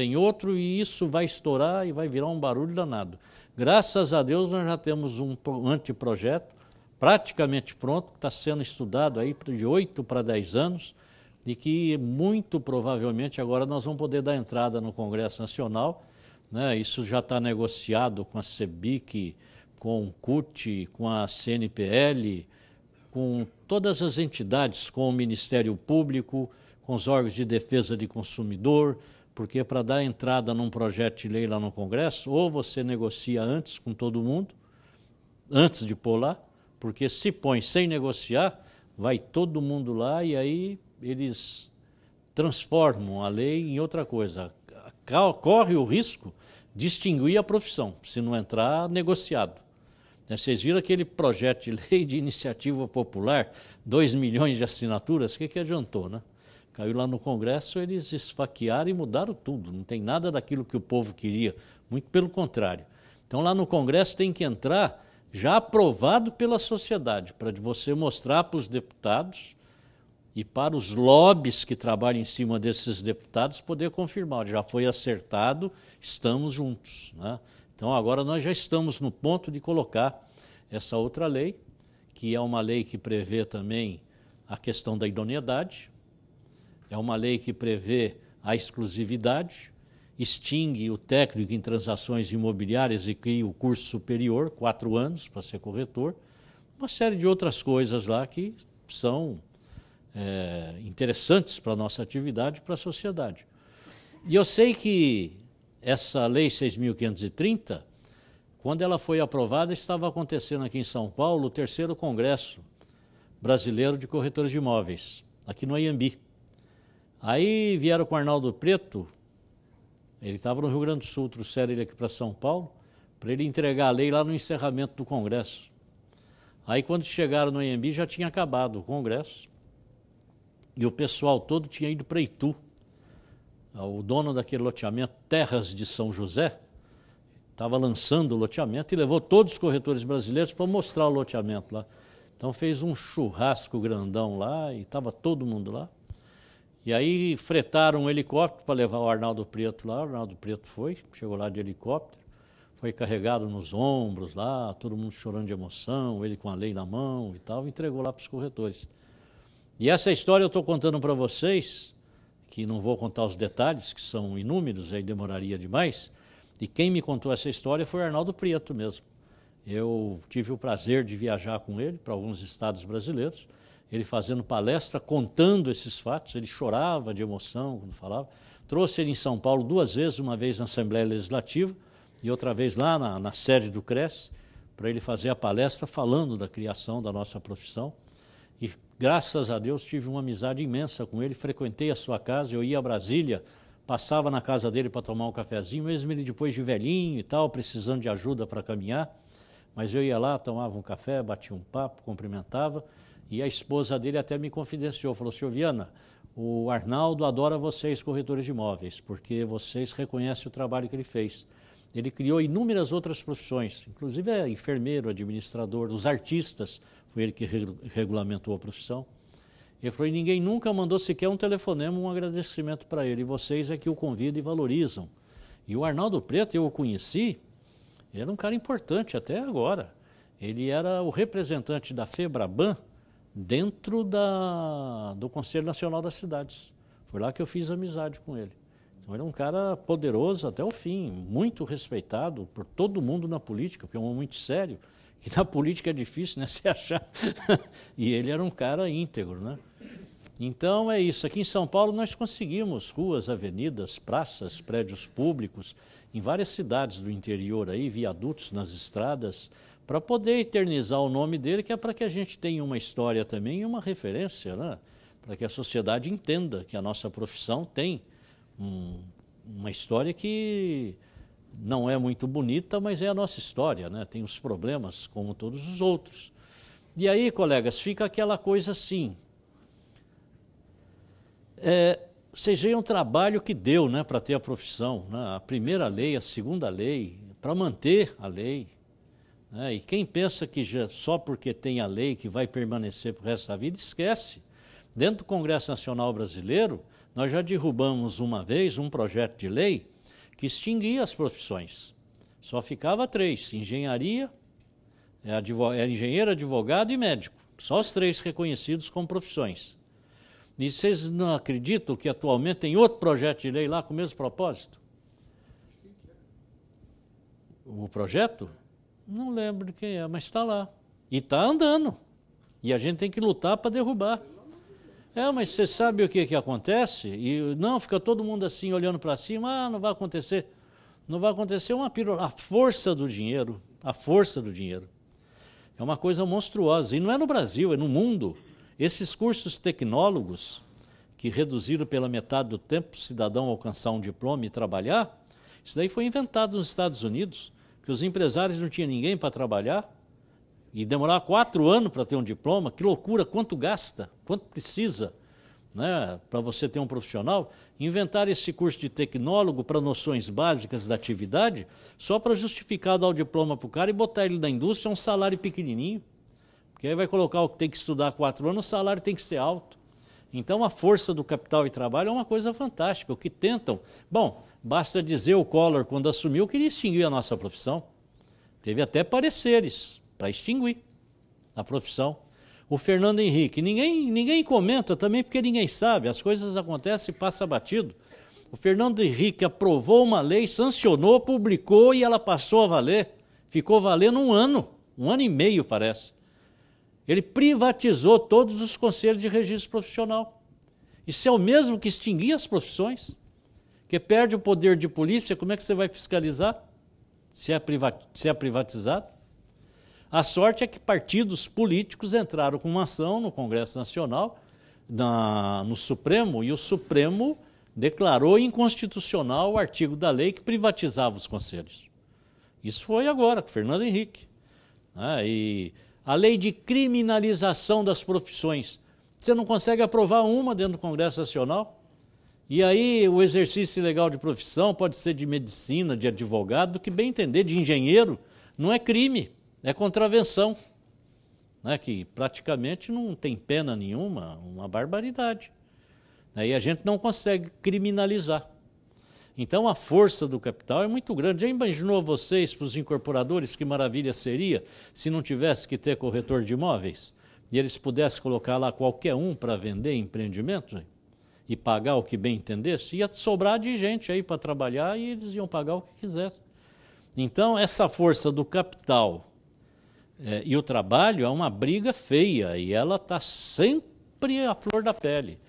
e isso vai estourar e vai virar um barulho danado. Graças a Deus nós já temos um anteprojeto praticamente pronto, que está sendo estudado aí de 8 para 10 anos, e que muito provavelmente agora nós vamos poder dar entrada no Congresso Nacional, né? Isso já está negociado com a CEBIC, com o CUT, com a CNPL, com todas as entidades, com o Ministério Público, com os órgãos de defesa de consumidor, porque para dar entrada num projeto de lei lá no Congresso, ou você negocia antes com todo mundo, antes de pôr lá, porque se põe sem negociar, vai todo mundo lá e aí eles transformam a lei em outra coisa. Corre o risco de extinguir a profissão, se não entrar negociado. Vocês viram aquele projeto de lei de iniciativa popular, 2 milhões de assinaturas, o que adiantou, né? Caiu lá no Congresso, eles esfaquearam e mudaram tudo, não tem nada daquilo que o povo queria, muito pelo contrário. Então lá no Congresso tem que entrar já aprovado pela sociedade, para você mostrar para os deputados e para os lobbies que trabalham em cima desses deputados poder confirmar, já foi acertado, estamos juntos, né? Então agora nós já estamos no ponto de colocar essa outra lei, que é uma lei que prevê também a questão da idoneidade, é uma lei que prevê a exclusividade, extingue o técnico em transações imobiliárias e cria o curso superior, 4 anos para ser corretor, uma série de outras coisas lá que são interessantes para a nossa atividade e para a sociedade. E eu sei que essa Lei 6.530, quando ela foi aprovada, estava acontecendo aqui em São Paulo o 3º Congresso Brasileiro de Corretores de Imóveis, aqui no Anhembi. Aí vieram com o Arnaldo Preto, ele estava no Rio Grande do Sul, trouxeram ele aqui para São Paulo, para ele entregar a lei lá no encerramento do Congresso. Aí quando chegaram no Anhembi já tinha acabado o Congresso, e o pessoal todo tinha ido para Itu. O dono daquele loteamento, Terras de São José, estava lançando o loteamento e levou todos os corretores brasileiros para mostrar o loteamento lá. Então fez um churrasco grandão lá e estava todo mundo lá. E aí fretaram um helicóptero para levar o Arnaldo Preto lá. O Arnaldo Preto foi, chegou lá de helicóptero, foi carregado nos ombros lá, todo mundo chorando de emoção, ele com a lei na mão e tal, entregou lá para os corretores. E essa história eu estou contando para vocês, que não vou contar os detalhes, que são inúmeros, aí demoraria demais, e quem me contou essa história foi o Arnaldo Preto mesmo. Eu tive o prazer de viajar com ele para alguns estados brasileiros, ele fazendo palestra, contando esses fatos, ele chorava de emoção quando falava. Trouxe ele em São Paulo 2 vezes, uma vez na Assembleia Legislativa e outra vez lá na sede do CRES, para ele fazer a palestra falando da criação da nossa profissão. e graças a Deus tive uma amizade imensa com ele, frequentei a sua casa, eu ia a Brasília, passava na casa dele para tomar um cafezinho, mesmo ele depois de velhinho e tal, precisando de ajuda para caminhar, mas eu ia lá, tomava um café, batia um papo, cumprimentava, e a esposa dele até me confidenciou, falou: senhor Viana, o Arnaldo adora vocês, corretores de imóveis, porque vocês reconhecem o trabalho que ele fez. Ele criou inúmeras outras profissões, inclusive é enfermeiro, administrador, os artistas, foi ele que regulamentou a profissão. Ele falou: e ninguém nunca mandou sequer um telefonema, um agradecimento para ele, e vocês é que o convidam e valorizam. E o Arnaldo Preto, eu o conheci, ele era um cara importante até agora. Ele era o representante da FEBRABAN dentro do Conselho Nacional das Cidades. Foi lá que eu fiz amizade com ele. Então, ele é um cara poderoso até o fim, muito respeitado por todo mundo na política, porque é um homem muito sério, que na política é difícil, né, se achar. E ele era um cara íntegro, né? Então é isso. Aqui em São Paulo nós conseguimos ruas, avenidas, praças, prédios públicos, em várias cidades do interior aí, viadutos nas estradas, para poder eternizar o nome dele, que é para que a gente tenha uma história também e uma referência, né? Para que a sociedade entenda que a nossa profissão tem uma história que não é muito bonita, mas é a nossa história, né? Tem os problemas como todos os outros. E aí, colegas, fica aquela coisa assim, vocês veem um trabalho que deu, né, para ter a profissão, né? A primeira lei, a segunda lei, para manter a lei, né? E quem pensa que só porque tem a lei que vai permanecer para o resto da vida, esquece. Dentro do Congresso Nacional Brasileiro, nós já derrubamos uma vez um projeto de lei que extinguia as profissões. Só ficava 3, engenharia, era engenheiro, advogado e médico. Só os 3 reconhecidos como profissões. E vocês não acreditam que atualmente tem outro projeto de lei lá com o mesmo propósito? O projeto? Não lembro de quem é, mas está lá. E está andando. E a gente tem que lutar para derrubar. Mas você sabe o que acontece? E não, fica todo mundo assim olhando para cima, não vai acontecer. Não vai acontecer uma pílula. A força do dinheiro, a força do dinheiro. É uma coisa monstruosa. E não é no Brasil, é no mundo. Esses cursos tecnólogos, que reduziram pela metade do tempo o cidadão alcançar um diploma e trabalhar, isso daí foi inventado nos Estados Unidos, que os empresários não tinham ninguém para trabalhar, e demorar 4 anos para ter um diploma. Que loucura, quanto gasta, quanto precisa, né, para você ter um profissional. Inventar esse curso de tecnólogo para noções básicas da atividade, só para justificar dar o diploma para o cara e botar ele na indústria um salário pequenininho. Porque aí vai colocar o que tem que estudar 4 anos, o salário tem que ser alto. Então a força do capital e trabalho é uma coisa fantástica. O que tentam... Bom, basta dizer, o Collor, quando assumiu, queria extinguir a nossa profissão. Teve até pareceres para extinguir a profissão. O Fernando Henrique, ninguém comenta também, porque ninguém sabe, as coisas acontecem e passa batido. O Fernando Henrique aprovou uma lei, sancionou, publicou e ela passou a valer. Ficou valendo 1 ano e meio, parece. Ele privatizou todos os conselhos de registro profissional. Isso é o mesmo que extinguir as profissões, que perde o poder de polícia. Como é que você vai fiscalizar se é privatizado? A sorte é que partidos políticos entraram com uma ação no Congresso Nacional, no Supremo, e o Supremo declarou inconstitucional o artigo da lei que privatizava os conselhos. Isso foi agora, com Fernando Henrique. E a lei de criminalização das profissões. Você não consegue aprovar uma dentro do Congresso Nacional? E aí o exercício ilegal de profissão pode ser de medicina, de advogado, do que bem entender, de engenheiro, não é crime, é contravenção, né, que praticamente não tem pena nenhuma, uma barbaridade. E a gente não consegue criminalizar. Então a força do capital é muito grande. Já imaginou vocês, para os incorporadores, que maravilha seria se não tivesse que ter corretor de imóveis e eles pudessem colocar lá qualquer um para vender empreendimento e pagar o que bem entendesse? Ia sobrar de gente aí para trabalhar e eles iam pagar o que quisessem. Então essa força do capital e o trabalho é uma briga feia e ela está sempre à flor da pele.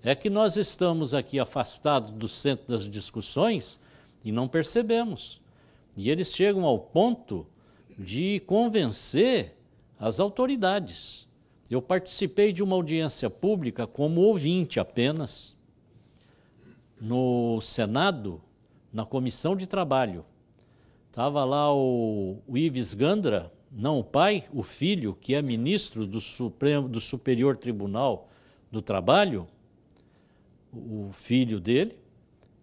É que nós estamos aqui afastados do centro das discussões e não percebemos. E eles chegam ao ponto de convencer as autoridades. Eu participei de uma audiência pública como ouvinte apenas, no Senado, na Comissão de Trabalho. Estava lá o Ives Gandra, não o pai, o filho, que é ministro do Superior Tribunal do Trabalho, o filho dele,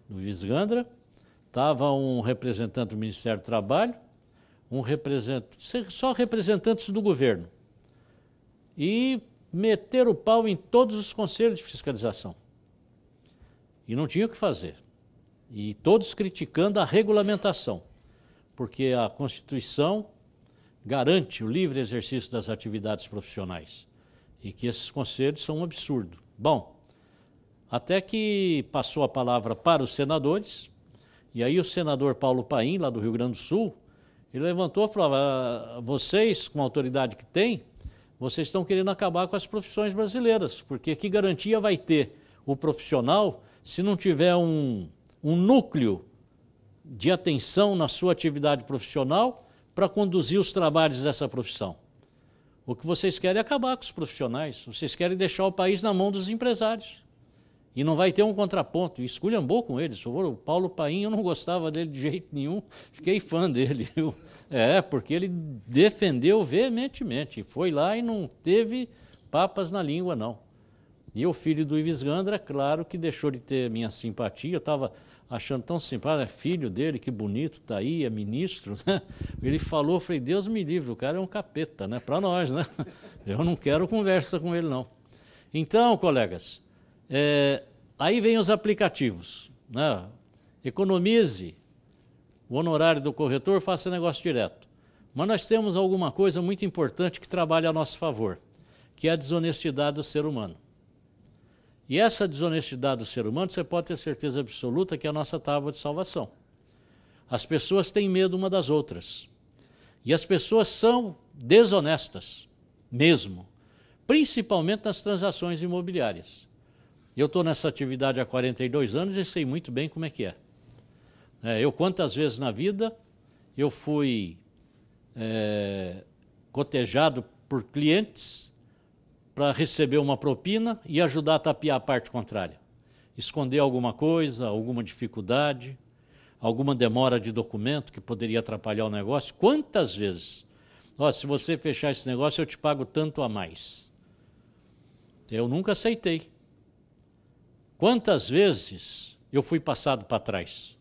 o Ives Gandra. Estava um representante do Ministério do Trabalho, só representantes do governo. E meteram o pau em todos os conselhos de fiscalização. E não tinha o que fazer. E todos criticando a regulamentação, porque a Constituição garante o livre exercício das atividades profissionais e que esses conselhos são um absurdo. Bom, até que passou a palavra para os senadores, e aí o senador Paulo Paim, lá do Rio Grande do Sul, ele levantou e falava: vocês, com a autoridade que têm, vocês estão querendo acabar com as profissões brasileiras, porque que garantia vai ter o profissional se não tiver um núcleo de atenção na sua atividade profissional para conduzir os trabalhos dessa profissão? O que vocês querem é acabar com os profissionais, vocês querem deixar o país na mão dos empresários. E não vai ter um contraponto. E esculhambou com eles. O Paulo Paim, eu não gostava dele de jeito nenhum, fiquei fã dele. Porque ele defendeu veementemente. Foi lá e não teve papas na língua, não. E o filho do Ives Gandra, claro que deixou de ter minha simpatia. Eu estava achando tão simpático, é filho dele, que bonito, está aí, é ministro. Né? Ele falou, eu falei, Deus me livre, o cara é um capeta, né? Para nós, né? Eu não quero conversa com ele, não. Então, colegas, aí vem os aplicativos, né? Economize o honorário do corretor, faça negócio direto. Mas nós temos alguma coisa muito importante que trabalha a nosso favor, que é a desonestidade do ser humano. E essa desonestidade do ser humano, você pode ter certeza absoluta que é a nossa tábua de salvação. As pessoas têm medo uma das outras. E as pessoas são desonestas, mesmo, principalmente nas transações imobiliárias. Eu estou nessa atividade há 42 anos e sei muito bem como é que é. Eu, quantas vezes na vida, eu fui cotejado por clientes para receber uma propina e ajudar a tapear a parte contrária. Esconder alguma coisa, alguma dificuldade, alguma demora de documento que poderia atrapalhar o negócio. Quantas vezes? Se você fechar esse negócio, eu te pago tanto a mais. Eu nunca aceitei. Quantas vezes eu fui passado para trás?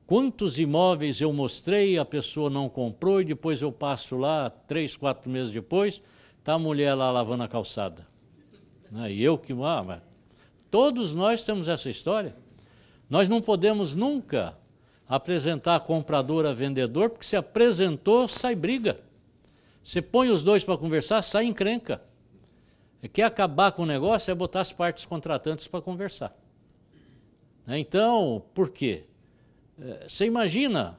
Quantos imóveis eu mostrei, a pessoa não comprou e depois eu passo lá, 3, 4 meses depois, está a mulher lá lavando a calçada. E eu que... mas todos nós temos essa história. Nós não podemos nunca apresentar comprador a vendedor, porque se apresentou, sai briga. Você põe os dois para conversar, sai encrenca. Quer acabar com o negócio, é botar as partes contratantes para conversar. Então, por quê? Você imagina,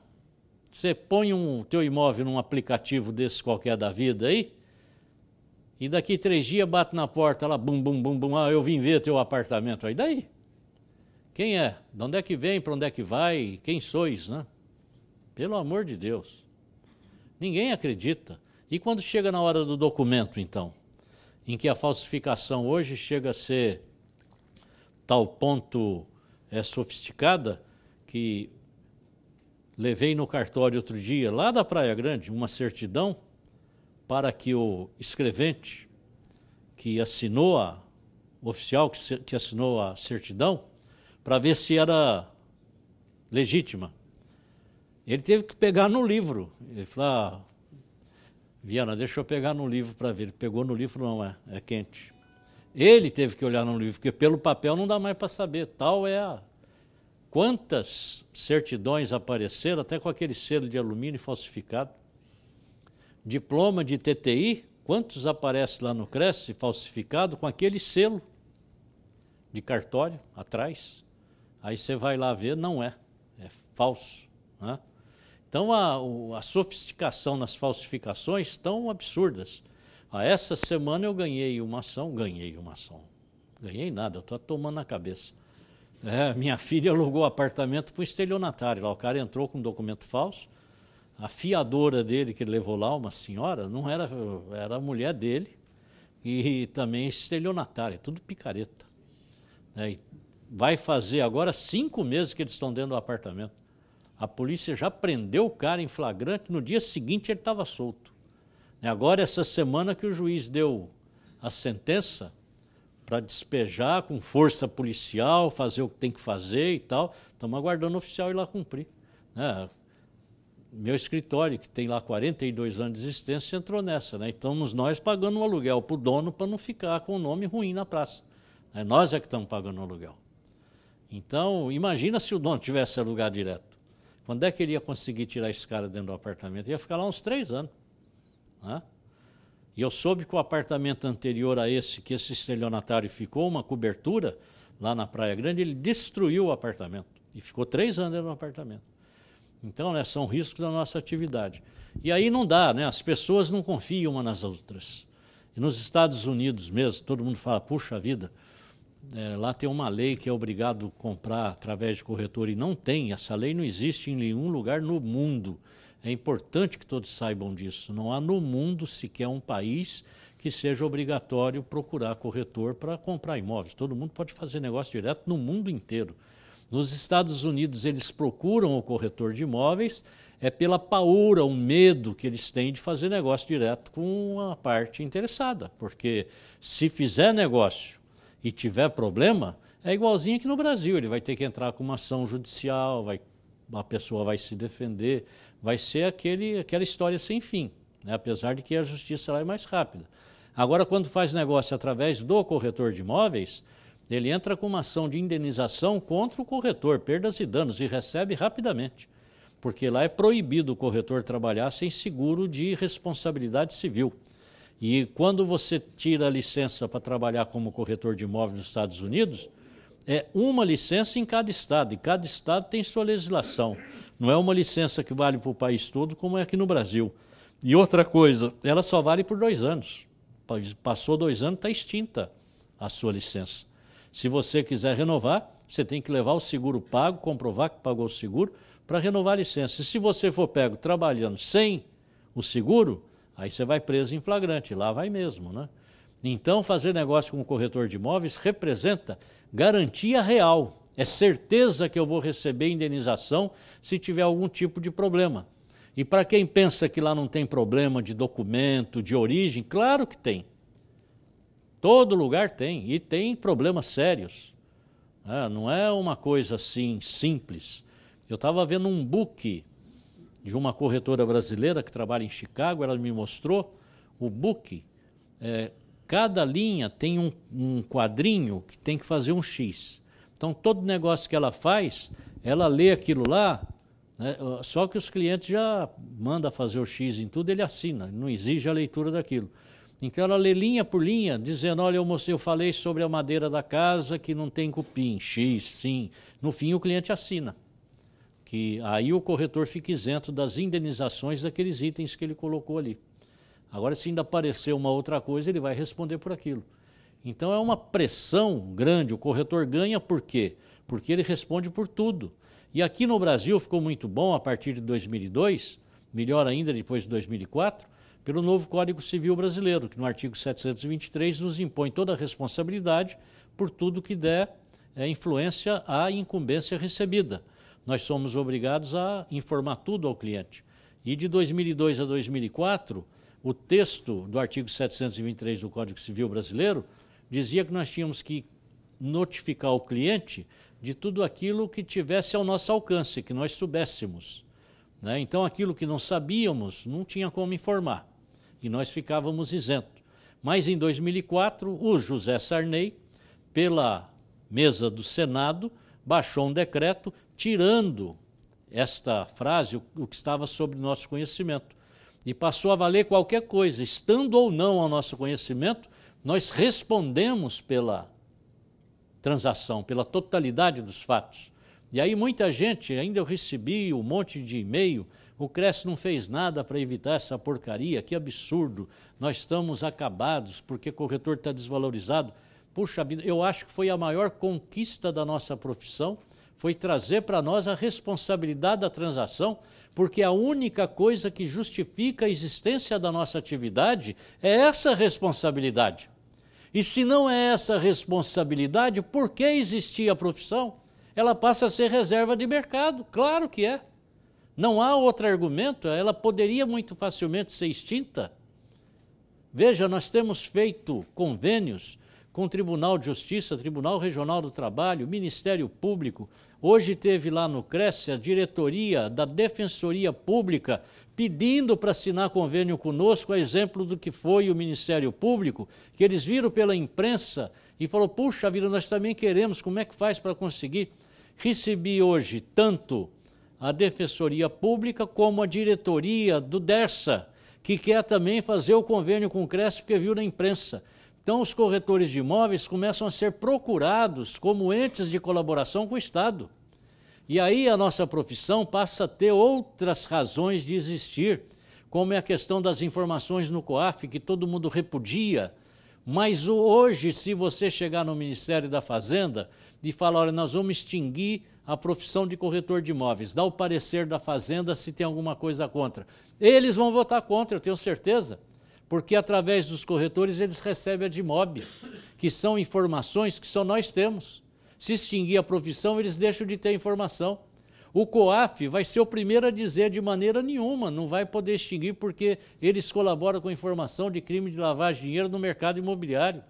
você põe o teu imóvel num aplicativo desse qualquer da vida aí, e daqui 3 dias bate na porta lá, bum, bum, bum, bum, eu vim ver teu apartamento aí. Daí? Quem é? De onde é que vem? Para onde é que vai? Quem sois, né? Pelo amor de Deus. Ninguém acredita. E quando chega na hora do documento, então? Em que a falsificação hoje chega a ser tal ponto sofisticada que levei no cartório outro dia, lá da Praia Grande, uma certidão para que o escrevente que assinou o oficial que assinou a certidão, para ver se era legítima. Ele teve que pegar no livro. Ele falou, Viana, deixa eu pegar no livro para ver. Ele pegou no livro, não, é quente. Ele teve que olhar no livro, porque pelo papel não dá mais para saber. Tal é a... Quantas certidões apareceram, até com aquele selo de alumínio falsificado. Diploma de TTI, quantos aparece lá no Cresce falsificado com aquele selo de cartório atrás? Aí você vai lá ver, não é falso. Né? Então a sofisticação nas falsificações estão absurdas. Essa semana eu ganhei uma ação, ganhei nada, eu estou tomando na cabeça. Minha filha alugou apartamento para um estelionatário, lá o cara entrou com um documento falso, a fiadora dele que ele levou lá, uma senhora, não era a mulher dele, e também estelionatária, tudo picareta. E vai fazer agora 5 meses que eles estão dentro do apartamento. A polícia já prendeu o cara em flagrante, no dia seguinte ele estava solto. Agora, essa semana que o juiz deu a sentença para despejar com força policial, fazer o que tem que fazer e tal, estamos aguardando o oficial ir lá cumprir. Meu escritório, que tem lá 42 anos de existência, entrou nessa. Estamos nós pagando um aluguel para o dono para não ficar com o nome ruim na praça. Nós é que estamos pagando o aluguel. Então, imagina se o dono tivesse alugado direto. Quando é que ele ia conseguir tirar esse cara dentro do apartamento? Ia ficar lá uns 3 anos. E eu soube que o apartamento anterior a esse, que esse estelionatário ficou, uma cobertura, lá na Praia Grande, ele destruiu o apartamento. E ficou 3 anos dentro do apartamento. Então, são riscos da nossa atividade. E aí não dá, as pessoas não confiam umas nas outras. E nos Estados Unidos mesmo, todo mundo fala, puxa vida, lá tem uma lei que é obrigado a comprar através de corretor, e não tem, essa lei não existe em nenhum lugar no mundo. É importante que todos saibam disso. Não há no mundo sequer um país que seja obrigatório procurar corretor para comprar imóveis. Todo mundo pode fazer negócio direto no mundo inteiro. Nos Estados Unidos, eles procuram o corretor de imóveis, pela paura, um medo que eles têm de fazer negócio direto com a parte interessada. Porque se fizer negócio e tiver problema, é igualzinho aqui no Brasil. Ele vai ter que entrar com uma ação judicial, a pessoa vai se defender, vai ser aquela história sem fim, apesar de que a justiça lá é mais rápida. Agora, quando faz negócio através do corretor de imóveis, ele entra com uma ação de indenização contra o corretor, perdas e danos, e recebe rapidamente, porque lá é proibido o corretor trabalhar sem seguro de responsabilidade civil. E quando você tira a licença para trabalhar como corretor de imóveis nos Estados Unidos, é uma licença em cada estado, e cada estado tem sua legislação. Não é uma licença que vale para o país todo, como é aqui no Brasil. E outra coisa, ela só vale por 2 anos. Passou 2 anos, está extinta a sua licença. Se você quiser renovar, você tem que levar o seguro pago, comprovar que pagou o seguro, para renovar a licença. E se você for pego trabalhando sem o seguro, aí você vai preso em flagrante, lá vai mesmo, Então, fazer negócio com o corretor de imóveis representa garantia real. É certeza que eu vou receber indenização se tiver algum tipo de problema. E para quem pensa que lá não tem problema de documento, de origem, claro que tem. Todo lugar tem, e tem problemas sérios. Não é uma coisa assim simples. Eu estava vendo um book de uma corretora brasileira que trabalha em Chicago, ela me mostrou o book. Cada linha tem um quadrinho que tem que fazer um X. Então, todo negócio que ela faz, ela lê aquilo lá, só que os clientes já mandam fazer o X em tudo, ele assina, não exige a leitura daquilo. Então, ela lê linha por linha, dizendo, olha, eu falei sobre a madeira da casa que não tem cupim, X, sim. No fim, o cliente assina. Que aí o corretor fica isento das indenizações daqueles itens que ele colocou ali. Agora, se ainda aparecer uma outra coisa, ele vai responder por aquilo. Então, é uma pressão grande. O corretor ganha por quê? Porque ele responde por tudo. E aqui no Brasil ficou muito bom a partir de 2002, melhor ainda depois de 2004, pelo novo Código Civil Brasileiro, que no artigo 723 nos impõe toda a responsabilidade por tudo que der influência à incumbência recebida. Nós somos obrigados a informar tudo ao cliente. E de 2002 a 2004, o texto do artigo 723 do Código Civil Brasileiro dizia que nós tínhamos que notificar o cliente de tudo aquilo que tivesse ao nosso alcance, que nós soubéssemos. Então, aquilo que não sabíamos, não tinha como informar, e nós ficávamos isentos. Mas, em 2004, o José Sarney, pela mesa do Senado, baixou um decreto tirando esta frase, o que estava sob nosso conhecimento, e passou a valer qualquer coisa, estando ou não ao nosso conhecimento, nós respondemos pela transação, pela totalidade dos fatos. E aí muita gente, ainda eu recebi um monte de e-mail, o CRES não fez nada para evitar essa porcaria, que absurdo, nós estamos acabados porque o corretor está desvalorizado. Puxa vida, eu acho que foi a maior conquista da nossa profissão, foi trazer para nós a responsabilidade da transação, porque a única coisa que justifica a existência da nossa atividade é essa responsabilidade. E se não é essa responsabilidade, por que existir a profissão? Ela passa a ser reserva de mercado, claro que é. Não há outro argumento, ela poderia muito facilmente ser extinta. Veja, nós temos feito convênios com o Tribunal de Justiça, Tribunal Regional do Trabalho, Ministério Público. Hoje teve lá no CRES a diretoria da Defensoria Pública pedindo para assinar convênio conosco, a exemplo do que foi o Ministério Público, que eles viram pela imprensa e falaram, puxa vida, nós também queremos, como é que faz para conseguir? Recebi hoje tanto a Defensoria Pública como a diretoria do DERSA, que quer também fazer o convênio com o CRES, porque viu na imprensa. Então, os corretores de imóveis começam a ser procurados como entes de colaboração com o Estado. E aí a nossa profissão passa a ter outras razões de existir, como é a questão das informações no COAF, que todo mundo repudia. Mas hoje, se você chegar no Ministério da Fazenda e falar, olha, nós vamos extinguir a profissão de corretor de imóveis, dá o parecer da Fazenda se tem alguma coisa contra. Eles vão votar contra, eu tenho certeza. Porque através dos corretores eles recebem a DIMOB, que são informações que só nós temos. Se extinguir a profissão, eles deixam de ter informação. O COAF vai ser o primeiro a dizer de maneira nenhuma, não vai poder extinguir porque eles colaboram com informação de crime de lavagem de dinheiro no mercado imobiliário.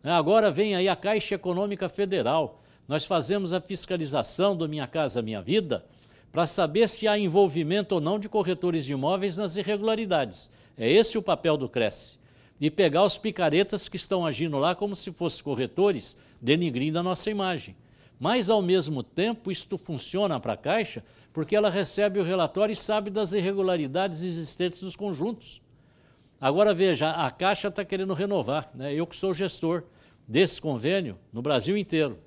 Agora vem aí a Caixa Econômica Federal. Nós fazemos a fiscalização do Minha Casa Minha Vida para saber se há envolvimento ou não de corretores de imóveis nas irregularidades. É esse o papel do CRES. E pegar os picaretas que estão agindo lá como se fossem corretores, denigrindo a nossa imagem. Mas, ao mesmo tempo, isto funciona para a Caixa porque ela recebe o relatório e sabe das irregularidades existentes nos conjuntos. Agora, veja, a Caixa está querendo renovar, né? Eu que sou gestor desse convênio no Brasil inteiro.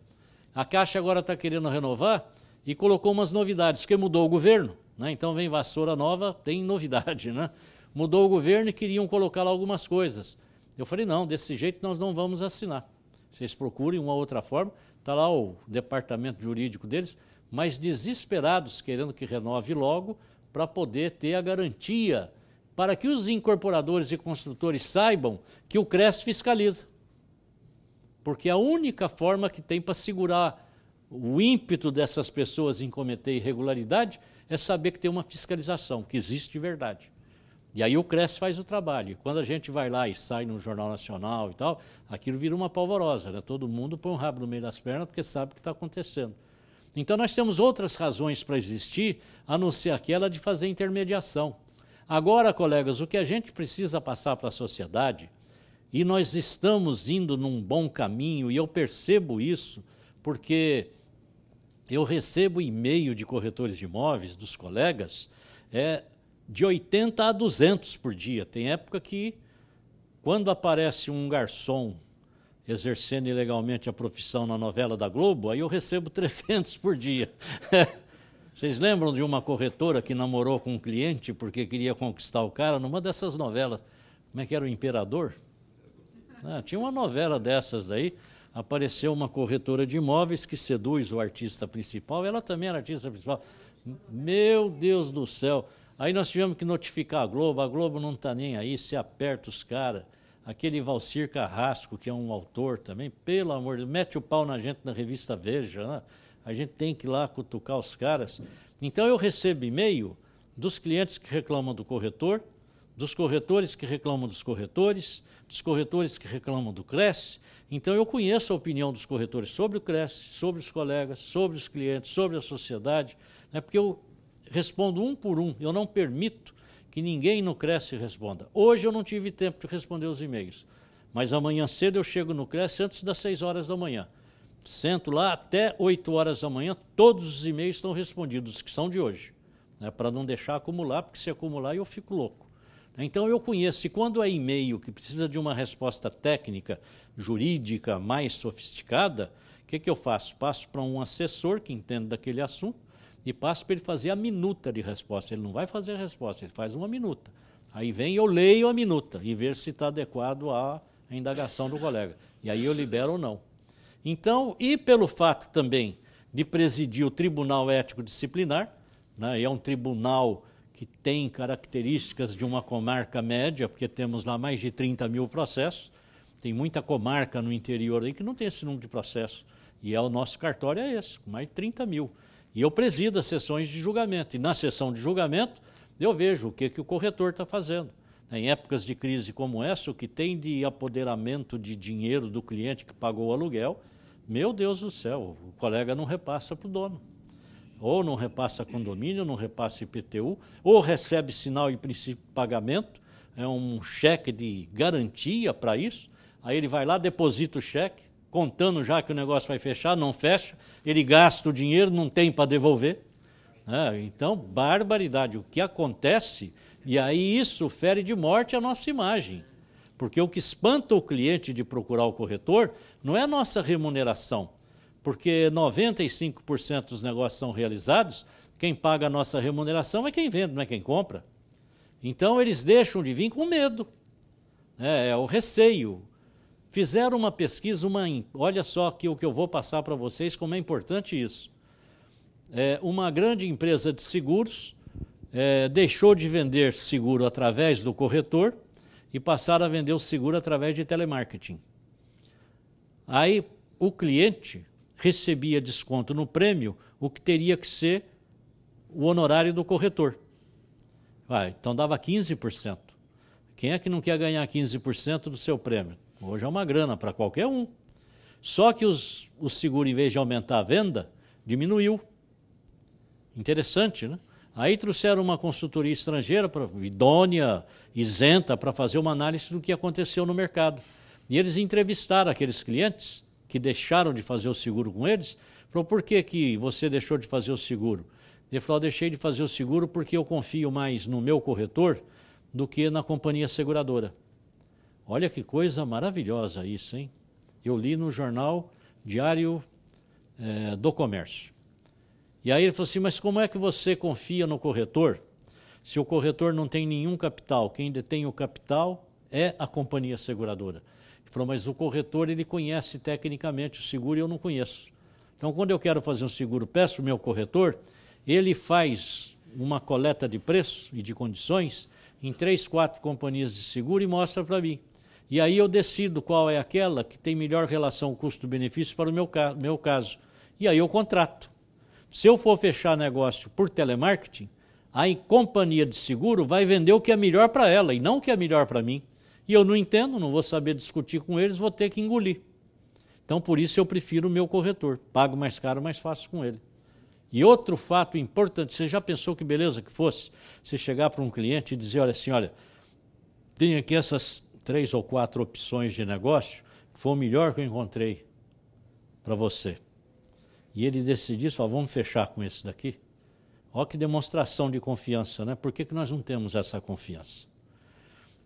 A Caixa agora está querendo renovar e colocou umas novidades, porque mudou o governo, né? Então vem vassoura nova, tem novidade, né? Mudou o governo e queriam colocar lá algumas coisas. Eu falei, não, desse jeito nós não vamos assinar. Vocês procurem uma outra forma, está lá o departamento jurídico deles, mas desesperados, querendo que renove logo, para poder ter a garantia, para que os incorporadores e construtores saibam que o CRES fiscaliza. Porque a única forma que tem para segurar o ímpeto dessas pessoas em cometer irregularidade é saber que tem uma fiscalização, que existe de verdade. E aí o CRES faz o trabalho. E quando a gente vai lá e sai no Jornal Nacional e tal, aquilo vira uma polvorosa, né? Todo mundo põe um rabo no meio das pernas porque sabe o que está acontecendo. Então nós temos outras razões para existir, a não ser aquela de fazer intermediação. Agora, colegas, o que a gente precisa passar para a sociedade, e nós estamos indo num bom caminho, e eu percebo isso, porque eu recebo e-mail de corretores de imóveis, dos colegas, de 80 a 200 por dia. Tem época que, quando aparece um garçom exercendo ilegalmente a profissão na novela da Globo, aí eu recebo 300 por dia. Vocês lembram de uma corretora que namorou com um cliente porque queria conquistar o cara numa dessas novelas? Como é que era, o Imperador? Tinha uma novela dessas daí, apareceu uma corretora de imóveis que seduz o artista principal, ela também era artista principal. Meu Deus do céu! Aí nós tivemos que notificar a Globo não está nem aí, se aperta os caras. Aquele Valcir Carrasco, que é um autor também, pelo amor de Deus, mete o pau na gente na revista Veja, né? A gente tem que ir lá cutucar os caras. Então eu recebo e-mail dos clientes que reclamam do corretor, dos corretores que reclamam dos corretores que reclamam do CRES. Então eu conheço a opinião dos corretores sobre o CRES, sobre os colegas, sobre os clientes, sobre a sociedade, né? Porque eu respondo um por um, eu não permito que ninguém no CRES responda. Hoje eu não tive tempo de responder os e-mails, mas amanhã cedo eu chego no CRES antes das 6 horas da manhã. Sento lá até 8 horas da manhã, todos os e-mails estão respondidos, que são de hoje, né, para não deixar acumular, porque se acumular eu fico louco. Então eu conheço, e quando é e-mail que precisa de uma resposta técnica, jurídica, mais sofisticada, o que eu faço? Passo para um assessor que entende daquele assunto, e passo para ele fazer a minuta de resposta. Ele não vai fazer a resposta, ele faz uma minuta. Aí vem eu leio a minuta e vejo se está adequado à indagação do colega. E aí eu libero ou não. Então, e pelo fato também de presidir o Tribunal Ético Disciplinar, né, é um tribunal que tem características de uma comarca média, porque temos lá mais de 30 mil processos, Tem muita comarca no interior aí que não tem esse número de processo. E o nosso cartório é esse, com mais de 30 mil. E eu presido as sessões de julgamento. E na sessão de julgamento, eu vejo o que o corretor está fazendo. Em épocas de crise como essa, o que tem de apoderamento de dinheiro do cliente que pagou o aluguel, meu Deus do céu, o colega não repassa para o dono. Ou não repassa condomínio, não repassa IPTU, ou recebe sinal e princípio de pagamento, é um cheque de garantia para isso, aí ele vai lá, deposita o cheque, contando já que o negócio vai fechar, não fecha, ele gasta o dinheiro, não tem para devolver. Então, barbaridade, o que acontece, e aí isso fere de morte a nossa imagem. Porque o que espanta o cliente de procurar o corretor não é a nossa remuneração, porque 95% dos negócios são realizados, quem paga a nossa remuneração é quem vende, não é quem compra. Então eles deixam de vir com medo, é o receio. Fizeram uma pesquisa, olha só que o que eu vou passar para vocês, como é importante isso. Uma grande empresa de seguros deixou de vender seguro através do corretor e passaram a vender o seguro através de telemarketing. Aí o cliente recebia desconto no prêmio, o que teria que ser o honorário do corretor. Então dava 15%. Quem é que não quer ganhar 15% do seu prêmio? Hoje é uma grana para qualquer um. Só que o seguro, em vez de aumentar a venda, diminuiu. Interessante, né? Aí trouxeram uma consultoria estrangeira, idônea, isenta, para fazer uma análise do que aconteceu no mercado. E eles entrevistaram aqueles clientes que deixaram de fazer o seguro com eles. Falou, por que você deixou de fazer o seguro? Ele falou, deixei de fazer o seguro porque eu confio mais no meu corretor do que na companhia seguradora. Olha que coisa maravilhosa isso, hein? Eu li no jornal Diário do Comércio. E aí ele falou assim, mas como é que você confia no corretor se o corretor não tem nenhum capital? Quem detém o capital é a companhia seguradora. Ele falou, mas o corretor ele conhece tecnicamente o seguro e eu não conheço. Então, quando eu quero fazer um seguro, peço o meu corretor, ele faz uma coleta de preço e de condições em 3, 4 companhias de seguro e mostra para mim. E aí eu decido qual é aquela que tem melhor relação custo-benefício para o meu caso. E aí eu contrato. Se eu for fechar negócio por telemarketing, a companhia de seguro vai vender o que é melhor para ela e não o que é melhor para mim. E eu não entendo, não vou saber discutir com eles, vou ter que engolir. Então, por isso eu prefiro o meu corretor. Pago mais caro, mais fácil com ele. E outro fato importante, você já pensou que beleza que fosse você chegar para um cliente e dizer, olha assim, olha, tem aqui essas 3 ou 4 opções de negócio, que foi o melhor que eu encontrei para você. E ele decidir, só vamos fechar com esse daqui. Olha que demonstração de confiança, né? Por que nós não temos essa confiança?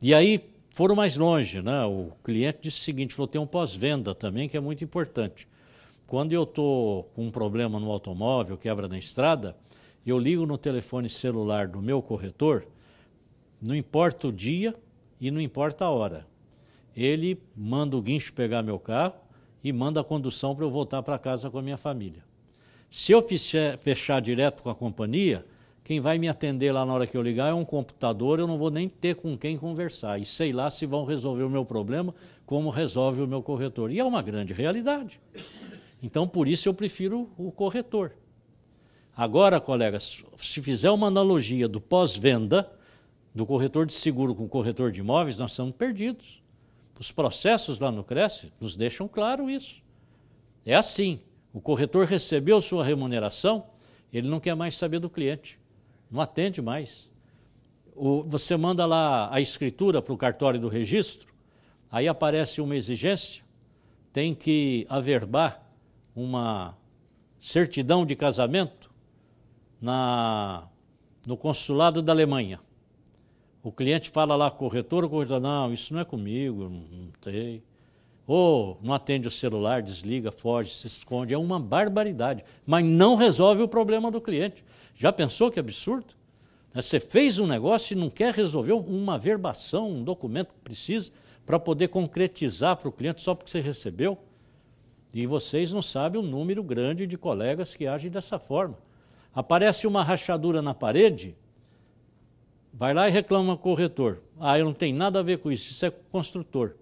E aí foram mais longe, né? O cliente disse o seguinte, falou, tem um pós-venda também que é muito importante. Quando eu estou com um problema no automóvel, quebra na estrada, eu ligo no telefone celular do meu corretor, não importa o dia e não importa a hora. Ele manda o guincho pegar meu carro e manda a condução para eu voltar para casa com a minha família. Se eu fechar direto com a companhia, quem vai me atender lá na hora que eu ligar é um computador, eu não vou nem ter com quem conversar. E sei lá se vão resolver o meu problema como resolve o meu corretor. E é uma grande realidade. Então, por isso eu prefiro o corretor. Agora, colegas, se fizer uma analogia do pós-venda, do corretor de seguro com o corretor de imóveis, nós estamos perdidos. Os processos lá no Cresce nos deixam claro isso. É assim, o corretor recebeu sua remuneração, ele não quer mais saber do cliente, não atende mais. Você manda lá a escritura para o cartório do registro, aí aparece uma exigência, tem que averbar uma certidão de casamento no consulado da Alemanha. O cliente fala lá com o corretor não, isso não é comigo, não tem. Ou não atende o celular, desliga, foge, se esconde. É uma barbaridade, mas não resolve o problema do cliente. Já pensou que absurdo? Você fez um negócio e não quer resolver uma averbação, um documento que precisa para poder concretizar para o cliente só porque você recebeu? E vocês não sabem o número grande de colegas que agem dessa forma. Aparece uma rachadura na parede, vai lá e reclama com o corretor. Eu não tenho nada a ver com isso, isso é com o construtor.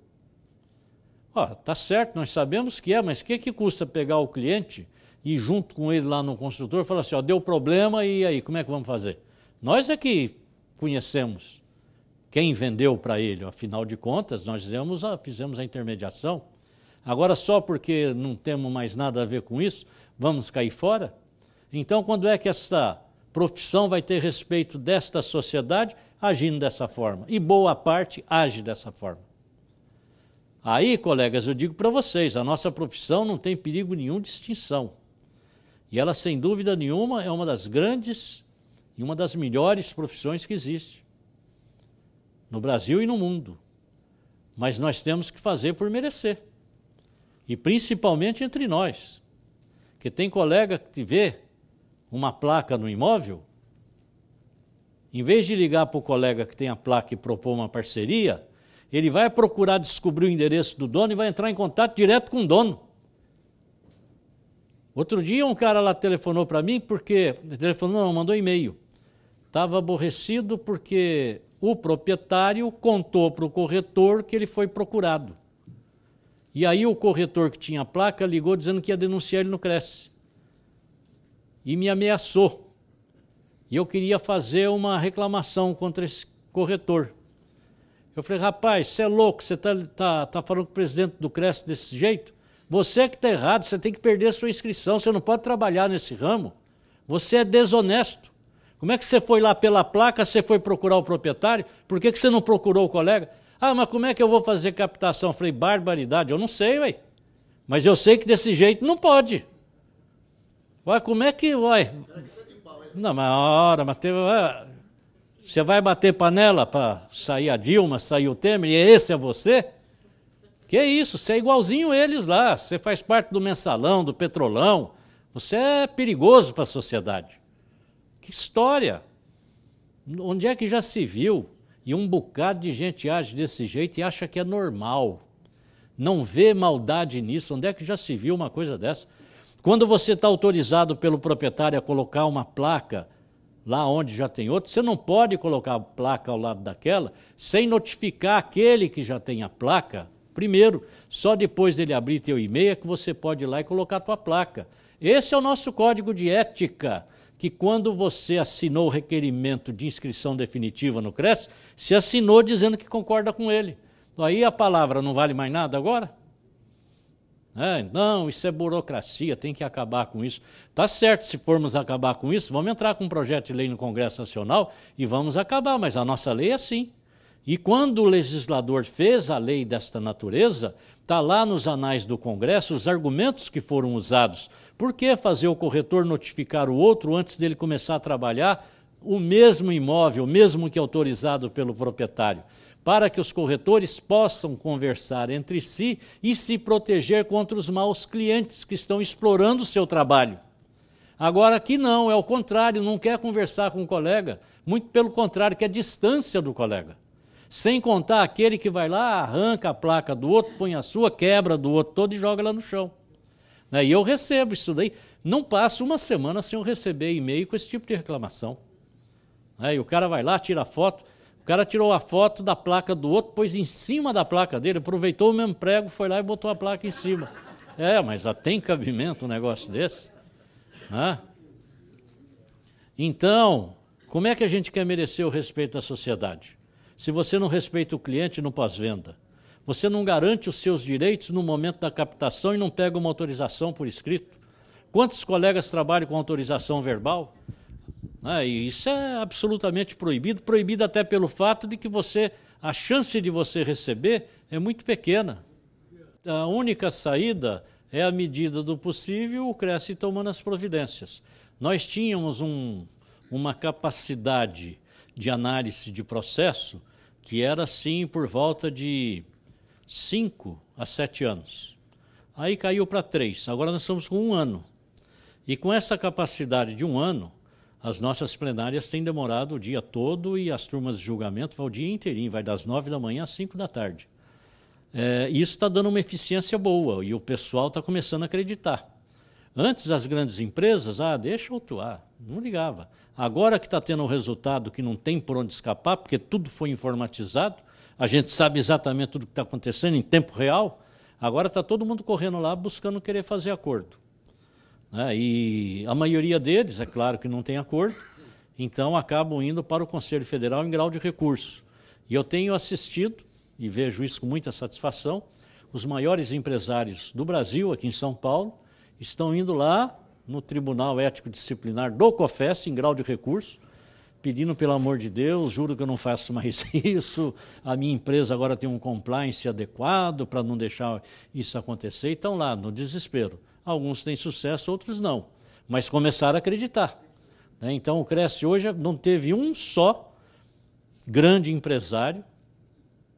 Ó, tá certo, nós sabemos que é, mas o que custa pegar o cliente e ir junto com ele lá no construtor e falar assim, ó, deu problema e aí, como é que vamos fazer? Nós é que conhecemos quem vendeu para ele, afinal de contas, nós fizemos a intermediação. Agora, só porque não temos mais nada a ver com isso, vamos cair fora? Então, quando é que essa profissão vai ter respeito desta sociedade agindo dessa forma? E boa parte age dessa forma. Aí, colegas, eu digo para vocês, a nossa profissão não tem perigo nenhum de extinção. E ela, sem dúvida nenhuma, é uma das grandes e uma das melhores profissões que existe no Brasil e no mundo. Mas nós temos que fazer por merecer. E principalmente entre nós. Porque tem colega que vê uma placa no imóvel, em vez de ligar para o colega que tem a placa e propor uma parceria, ele vai procurar descobrir o endereço do dono e vai entrar em contato direto com o dono. Outro dia um cara lá telefonou para mim, mandou e-mail. Estava aborrecido porque o proprietário contou para o corretor que ele foi procurado. E aí o corretor que tinha a placa ligou dizendo que ia denunciar ele no CRES. E me ameaçou. E eu queria fazer uma reclamação contra esse corretor. Eu falei, rapaz, você é louco, você tá falando com o presidente do CRES desse jeito? Você que está errado, você tem que perder a sua inscrição, você não pode trabalhar nesse ramo. Você é desonesto. Como é que você foi lá pela placa, você foi procurar o proprietário? Por que você não procurou o colega? Ah, mas como é que eu vou fazer captação? Eu falei, barbaridade, eu não sei, ué. Mas eu sei que desse jeito não pode. Ué, como é que vai? Não, mas você vai bater panela para sair a Dilma, sair o Temer, e esse é você? Que isso, você é igualzinho eles lá, você faz parte do mensalão, do petrolão, você é perigoso para a sociedade. Que história! Onde é que já se viu? E um bocado de gente age desse jeito e acha que é normal. Não vê maldade nisso. Onde é que já se viu uma coisa dessa? Quando você está autorizado pelo proprietário a colocar uma placa lá onde já tem outra, você não pode colocar a placa ao lado daquela sem notificar aquele que já tem a placa primeiro. Só depois dele abrir teu e-mail é que você pode ir lá e colocar a tua placa. Esse é o nosso código de ética, que quando você assinou o requerimento de inscrição definitiva no CRES, se assinou dizendo que concorda com ele. Então, aí a palavra não vale mais nada agora? Não, isso é burocracia, tem que acabar com isso. Tá certo, se formos acabar com isso, vamos entrar com um projeto de lei no Congresso Nacional e vamos acabar, mas a nossa lei é assim. E quando o legislador fez a lei desta natureza, está lá nos anais do Congresso os argumentos que foram usados. Por que fazer o corretor notificar o outro antes dele começar a trabalhar o mesmo imóvel, mesmo que autorizado pelo proprietário? Para que os corretores possam conversar entre si e se proteger contra os maus clientes que estão explorando o seu trabalho. Agora aqui não, é o contrário, não quer conversar com o colega, muito pelo contrário, quer distância do colega. Sem contar aquele que vai lá, arranca a placa do outro, põe a sua, quebra do outro todo e joga lá no chão. E eu recebo isso daí. Não passa uma semana sem eu receber e-mail com esse tipo de reclamação. E o cara vai lá, tira a foto. O cara tirou a foto da placa do outro, pôs em cima da placa dele, aproveitou o mesmo prego, foi lá e botou a placa em cima. Mas já tem cabimento um negócio desse? Então, como é que a gente quer merecer o respeito da sociedade? Se você não respeita o cliente no pós-venda, você não garante os seus direitos no momento da captação e não pega uma autorização por escrito. Quantos colegas trabalham com autorização verbal? E isso é absolutamente proibido, proibido até pelo fato de que a chance de você receber é muito pequena. A única saída é, à medida do possível, o CRES tomando as providências. Nós tínhamos uma capacidade de análise de processo que era, assim, por volta de 5 a 7 anos. Aí caiu para 3, agora nós estamos com 1 ano. E com essa capacidade de 1 ano, as nossas plenárias têm demorado o dia todo e as turmas de julgamento vão o dia inteirinho, vai das 9 da manhã às 5 da tarde. Isso está dando uma eficiência boa e o pessoal está começando a acreditar. Antes, as grandes empresas, deixa eu atuar, não ligava. Agora que está tendo um resultado que não tem por onde escapar, porque tudo foi informatizado, a gente sabe exatamente tudo o que está acontecendo em tempo real, Agora está todo mundo correndo lá buscando querer fazer acordo. Né? E a maioria deles, é claro que não tem acordo, então acabam indo para o Conselho Federal em grau de recurso. E eu tenho assistido, e vejo isso com muita satisfação, os maiores empresários do Brasil, aqui em São Paulo, estão indo lá no Tribunal Ético Disciplinar do COFES, em grau de recurso, pedindo, pelo amor de Deus, juro que eu não faço mais isso, a minha empresa agora tem um compliance adequado para não deixar isso acontecer, e estão lá no desespero. Alguns têm sucesso, outros não, mas começaram a acreditar. Né? Então o Cresce hoje não teve um só grande empresário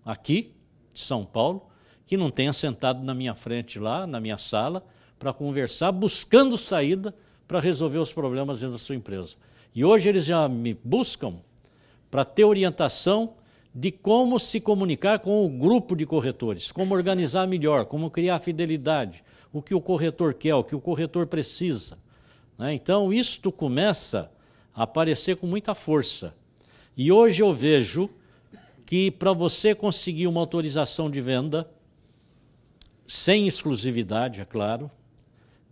aqui de São Paulo que não tenha sentado na minha frente lá, na minha sala, para conversar, buscando saída para resolver os problemas dentro da sua empresa. E hoje eles já me buscam para ter orientação de como se comunicar com o grupo de corretores, como organizar melhor, como criar fidelidade, o que o corretor quer, o que o corretor precisa. Né? Então, isto começa a aparecer com muita força. E hoje eu vejo que para você conseguir uma autorização de venda, sem exclusividade, é claro,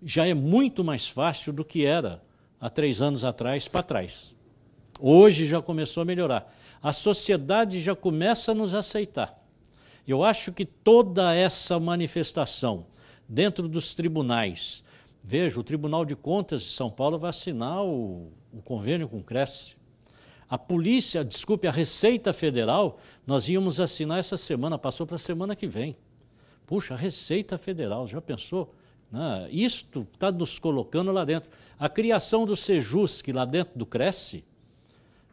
já é muito mais fácil do que era há 3 anos atrás para trás. Hoje já começou a melhorar. A sociedade já começa a nos aceitar. Eu acho que toda essa manifestação dentro dos tribunais, veja, o Tribunal de Contas de São Paulo vai assinar o convênio com o Cresce. A polícia, desculpe, a Receita Federal, nós íamos assinar essa semana, passou para a semana que vem. Puxa, a Receita Federal, já pensou? Isto está nos colocando lá dentro. A criação do Sejusc lá dentro do Cresce,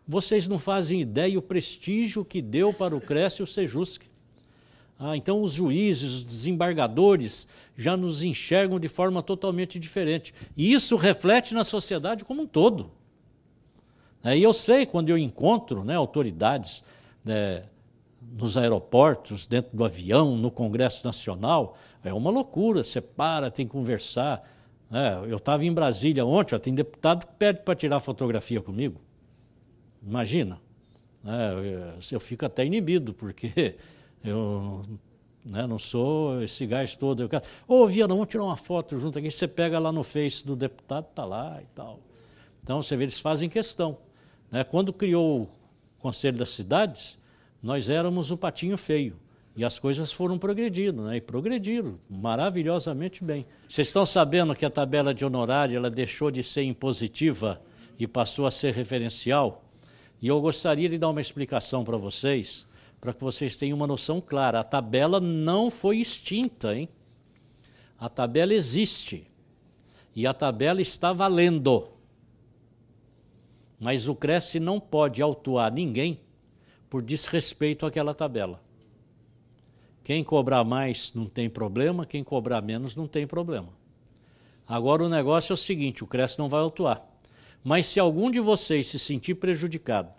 vocês não fazem ideia o prestígio que deu para o Cresce o Sejusc. Então os juízes, os desembargadores já nos enxergam de forma totalmente diferente. E isso reflete na sociedade como um todo. E eu sei, quando eu encontro autoridades nos aeroportos, dentro do avião, no Congresso Nacional, é uma loucura, você para, tem que conversar. Eu estava em Brasília ontem, tem deputado que pede para tirar fotografia comigo. Imagina. Eu fico até inibido, porque eu não sou esse gás todo. Viana, vamos tirar uma foto junto aqui, você pega lá no Face do deputado, está lá e tal. Então, você vê, eles fazem questão. Quando criou o Conselho das Cidades, nós éramos o patinho feio. E as coisas foram progredindo, e progrediram maravilhosamente bem. Vocês estão sabendo que a tabela de honorário ela deixou de ser impositiva e passou a ser referencial? E eu gostaria de dar uma explicação para vocês, para que vocês tenham uma noção clara. A tabela não foi extinta, hein? A tabela existe. E a tabela está valendo. Mas o Cresce não pode autuar ninguém por desrespeito àquela tabela. Quem cobrar mais não tem problema, quem cobrar menos não tem problema. Agora o negócio é o seguinte, o Cresce não vai autuar. Mas se algum de vocês se sentir prejudicado,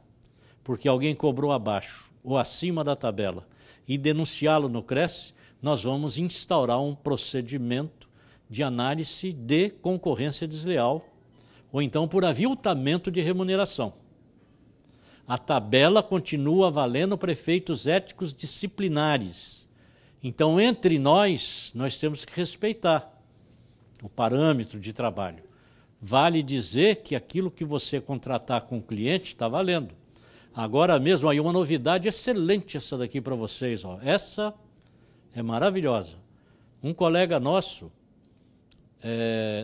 porque alguém cobrou abaixo ou acima da tabela, e denunciá-lo no Cresce, nós vamos instaurar um procedimento de análise de concorrência desleal, ou então por aviltamento de remuneração. A tabela continua valendo para efeitos éticos disciplinares. Então, entre nós temos que respeitar o parâmetro de trabalho. Vale dizer que aquilo que você contratar com o cliente está valendo. Agora mesmo, aí uma novidade excelente essa daqui para vocês. Essa é maravilhosa. Um colega nosso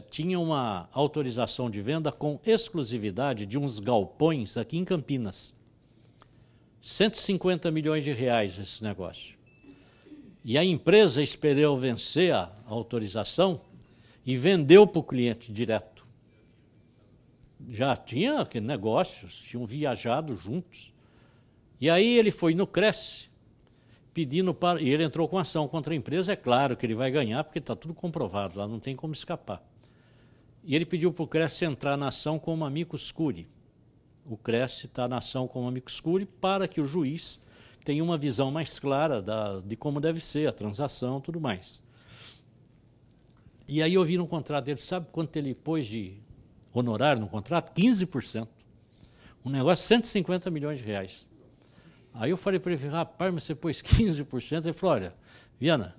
tinha uma autorização de venda com exclusividade de uns galpões aqui em Campinas. 150 milhões de reais esse negócio. E a empresa esperou vencer a autorização e vendeu para o cliente direto. Já tinha negócios, tinham viajado juntos. E aí ele foi no Cresce, pedindo para... E ele entrou com ação contra a empresa, é claro que ele vai ganhar, porque está tudo comprovado, lá não tem como escapar. E ele pediu para o Cresce entrar na ação como amicus curiae. O Cresce está na ação como amicus curiae para que o juiz tenha uma visão mais clara de como deve ser a transação e tudo mais. E aí eu vi no contrato dele, sabe quanto ele pôs de honorário no contrato? 15%. Um negócio de 150 milhões de reais. Aí eu falei para ele, rapaz, mas você pôs 15%? Ele falou, olha, Viana,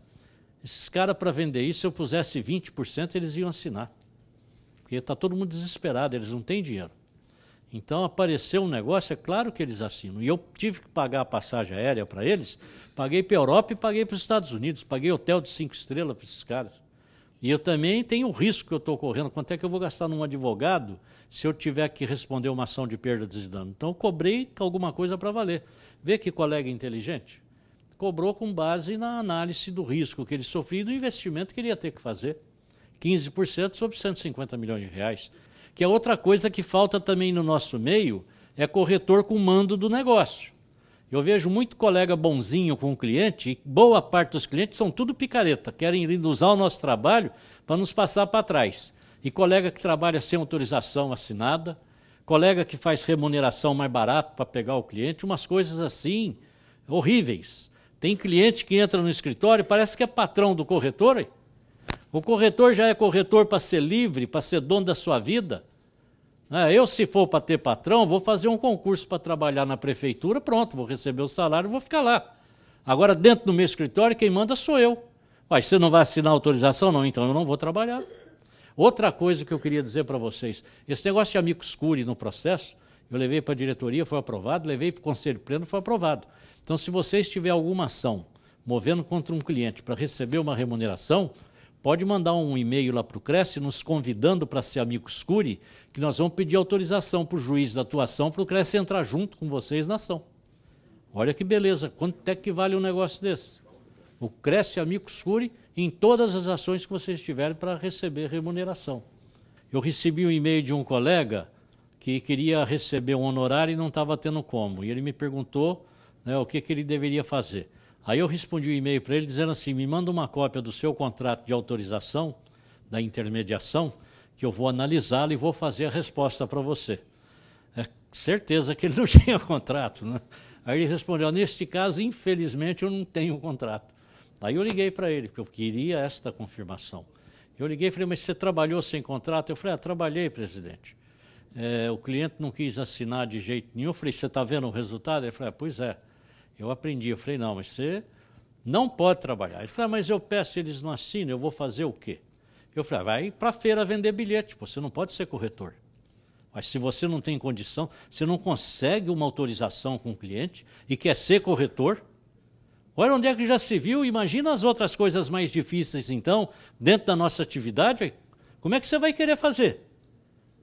Esses caras, para vender isso, se eu pusesse 20%, eles iam assinar. Porque está todo mundo desesperado, eles não têm dinheiro. Então, apareceu um negócio, é claro que eles assinam. E eu tive que pagar a passagem aérea para eles, paguei para a Europa e paguei para os Estados Unidos, paguei hotel de 5 estrelas para esses caras. E eu também tenho o risco que eu estou correndo. Quanto é que eu vou gastar num advogado se eu tiver que responder uma ação de perda de dano? Então, eu cobrei alguma coisa para valer. Vê que colega inteligente? Cobrou com base na análise do risco que ele sofria e do investimento que ele ia ter que fazer. 15% sobre 150 milhões de reais. Que é outra coisa que falta também no nosso meio, é corretor com mando do negócio. Eu vejo muito colega bonzinho com o cliente, e boa parte dos clientes são tudo picareta, querem usar o nosso trabalho para nos passar para trás. E colega que trabalha sem autorização assinada, colega que faz remuneração mais barata para pegar o cliente, umas coisas assim horríveis. Tem cliente que entra no escritório e parece que é patrão do corretor. Hein? O corretor já é corretor para ser livre, para ser dono da sua vida. Eu, se for para ter patrão, vou fazer um concurso para trabalhar na prefeitura, pronto, vou receber o salário e vou ficar lá. Agora, dentro do meu escritório, quem manda sou eu. Mas você não vai assinar autorização? Não, então eu não vou trabalhar. Outra coisa que eu queria dizer para vocês, esse negócio de amicus curiae no processo, eu levei para a diretoria, foi aprovado, levei para o Conselho Pleno, foi aprovado. Então, se vocês tiverem alguma ação movendo contra um cliente para receber uma remuneração, pode mandar um e-mail lá para o Cresce nos convidando para ser amicus curiae, que nós vamos pedir autorização para o juiz da atuação para o Cresce entrar junto com vocês na ação. Olha que beleza, quanto é que vale um negócio desse? O Cresce amicus curiae em todas as ações que vocês tiverem para receber remuneração. Eu recebi um e-mail de um colega que queria receber um honorário e não estava tendo como. E ele me perguntou, né, o que ele deveria fazer. Aí eu respondi o e-mail para ele dizendo assim, me manda uma cópia do seu contrato de autorização, da intermediação, que eu vou analisá-lo e vou fazer a resposta para você. É certeza que ele não tinha contrato, né? Aí ele respondeu, neste caso, infelizmente, eu não tenho contrato. Aí eu liguei para ele, porque eu queria esta confirmação. Eu liguei e falei, mas você trabalhou sem contrato? Eu falei, trabalhei, presidente. O cliente não quis assinar de jeito nenhum. Eu falei, você está vendo o resultado? Ele falou, pois é. Eu aprendi. Eu falei, não, mas você não pode trabalhar. Ele falou, mas eu peço, eles não assinam, eu vou fazer o quê? Eu falei, vai para a feira vender bilhete, você não pode ser corretor. Mas se você não tem condição, você não consegue uma autorização com o cliente e quer ser corretor, olha onde é que já se viu, imagina as outras coisas mais difíceis, então, dentro da nossa atividade, como é que você vai querer fazer?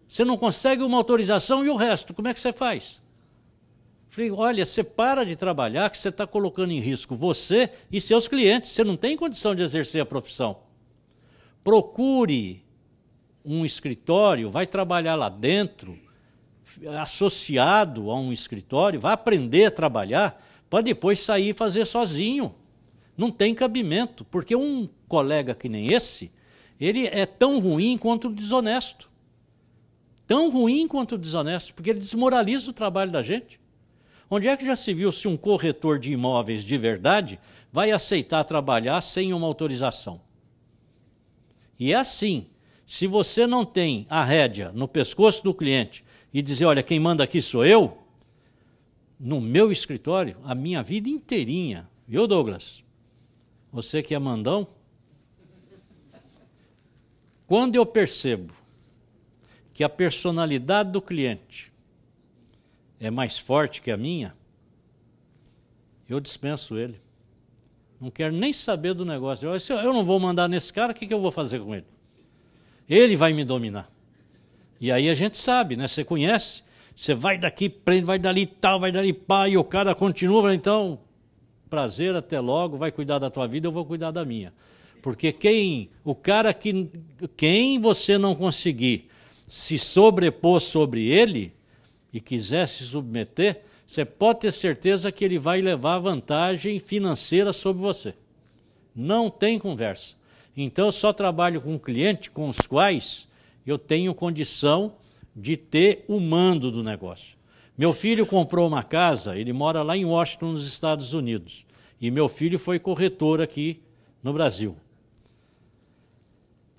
Você não consegue uma autorização e o resto, como é que você faz? Falei, olha, você para de trabalhar que você está colocando em risco você e seus clientes, você não tem condição de exercer a profissão. Procure um escritório, vai trabalhar lá dentro, associado a um escritório, vai aprender a trabalhar, para depois sair e fazer sozinho. Não tem cabimento, porque um colega que nem esse, ele é tão ruim quanto o desonesto. Tão ruim quanto o desonesto, porque ele desmoraliza o trabalho da gente. Onde é que já se viu se um corretor de imóveis de verdade vai aceitar trabalhar sem uma autorização? E é assim, se você não tem a rédea no pescoço do cliente e dizer, olha, quem manda aqui sou eu, no meu escritório, a minha vida inteirinha, viu, Douglas? Você que é mandão? Quando eu percebo que a personalidade do cliente é mais forte que a minha, eu dispenso ele. Não quero nem saber do negócio. Eu não vou mandar nesse cara, o que eu vou fazer com ele? Ele vai me dominar. E aí a gente sabe, né? Você conhece, você vai daqui, prende, vai dali tal, vai dali pá, e o cara continua, então, prazer, até logo, vai cuidar da tua vida, eu vou cuidar da minha. Porque quem você não conseguir se sobrepor sobre ele e quiser se submeter, você pode ter certeza que ele vai levar vantagem financeira sobre você. Não tem conversa. Então, eu só trabalho com clientes com os quais eu tenho condição de ter o mando do negócio. Meu filho comprou uma casa, ele mora lá em Washington, nos Estados Unidos. E meu filho foi corretor aqui no Brasil.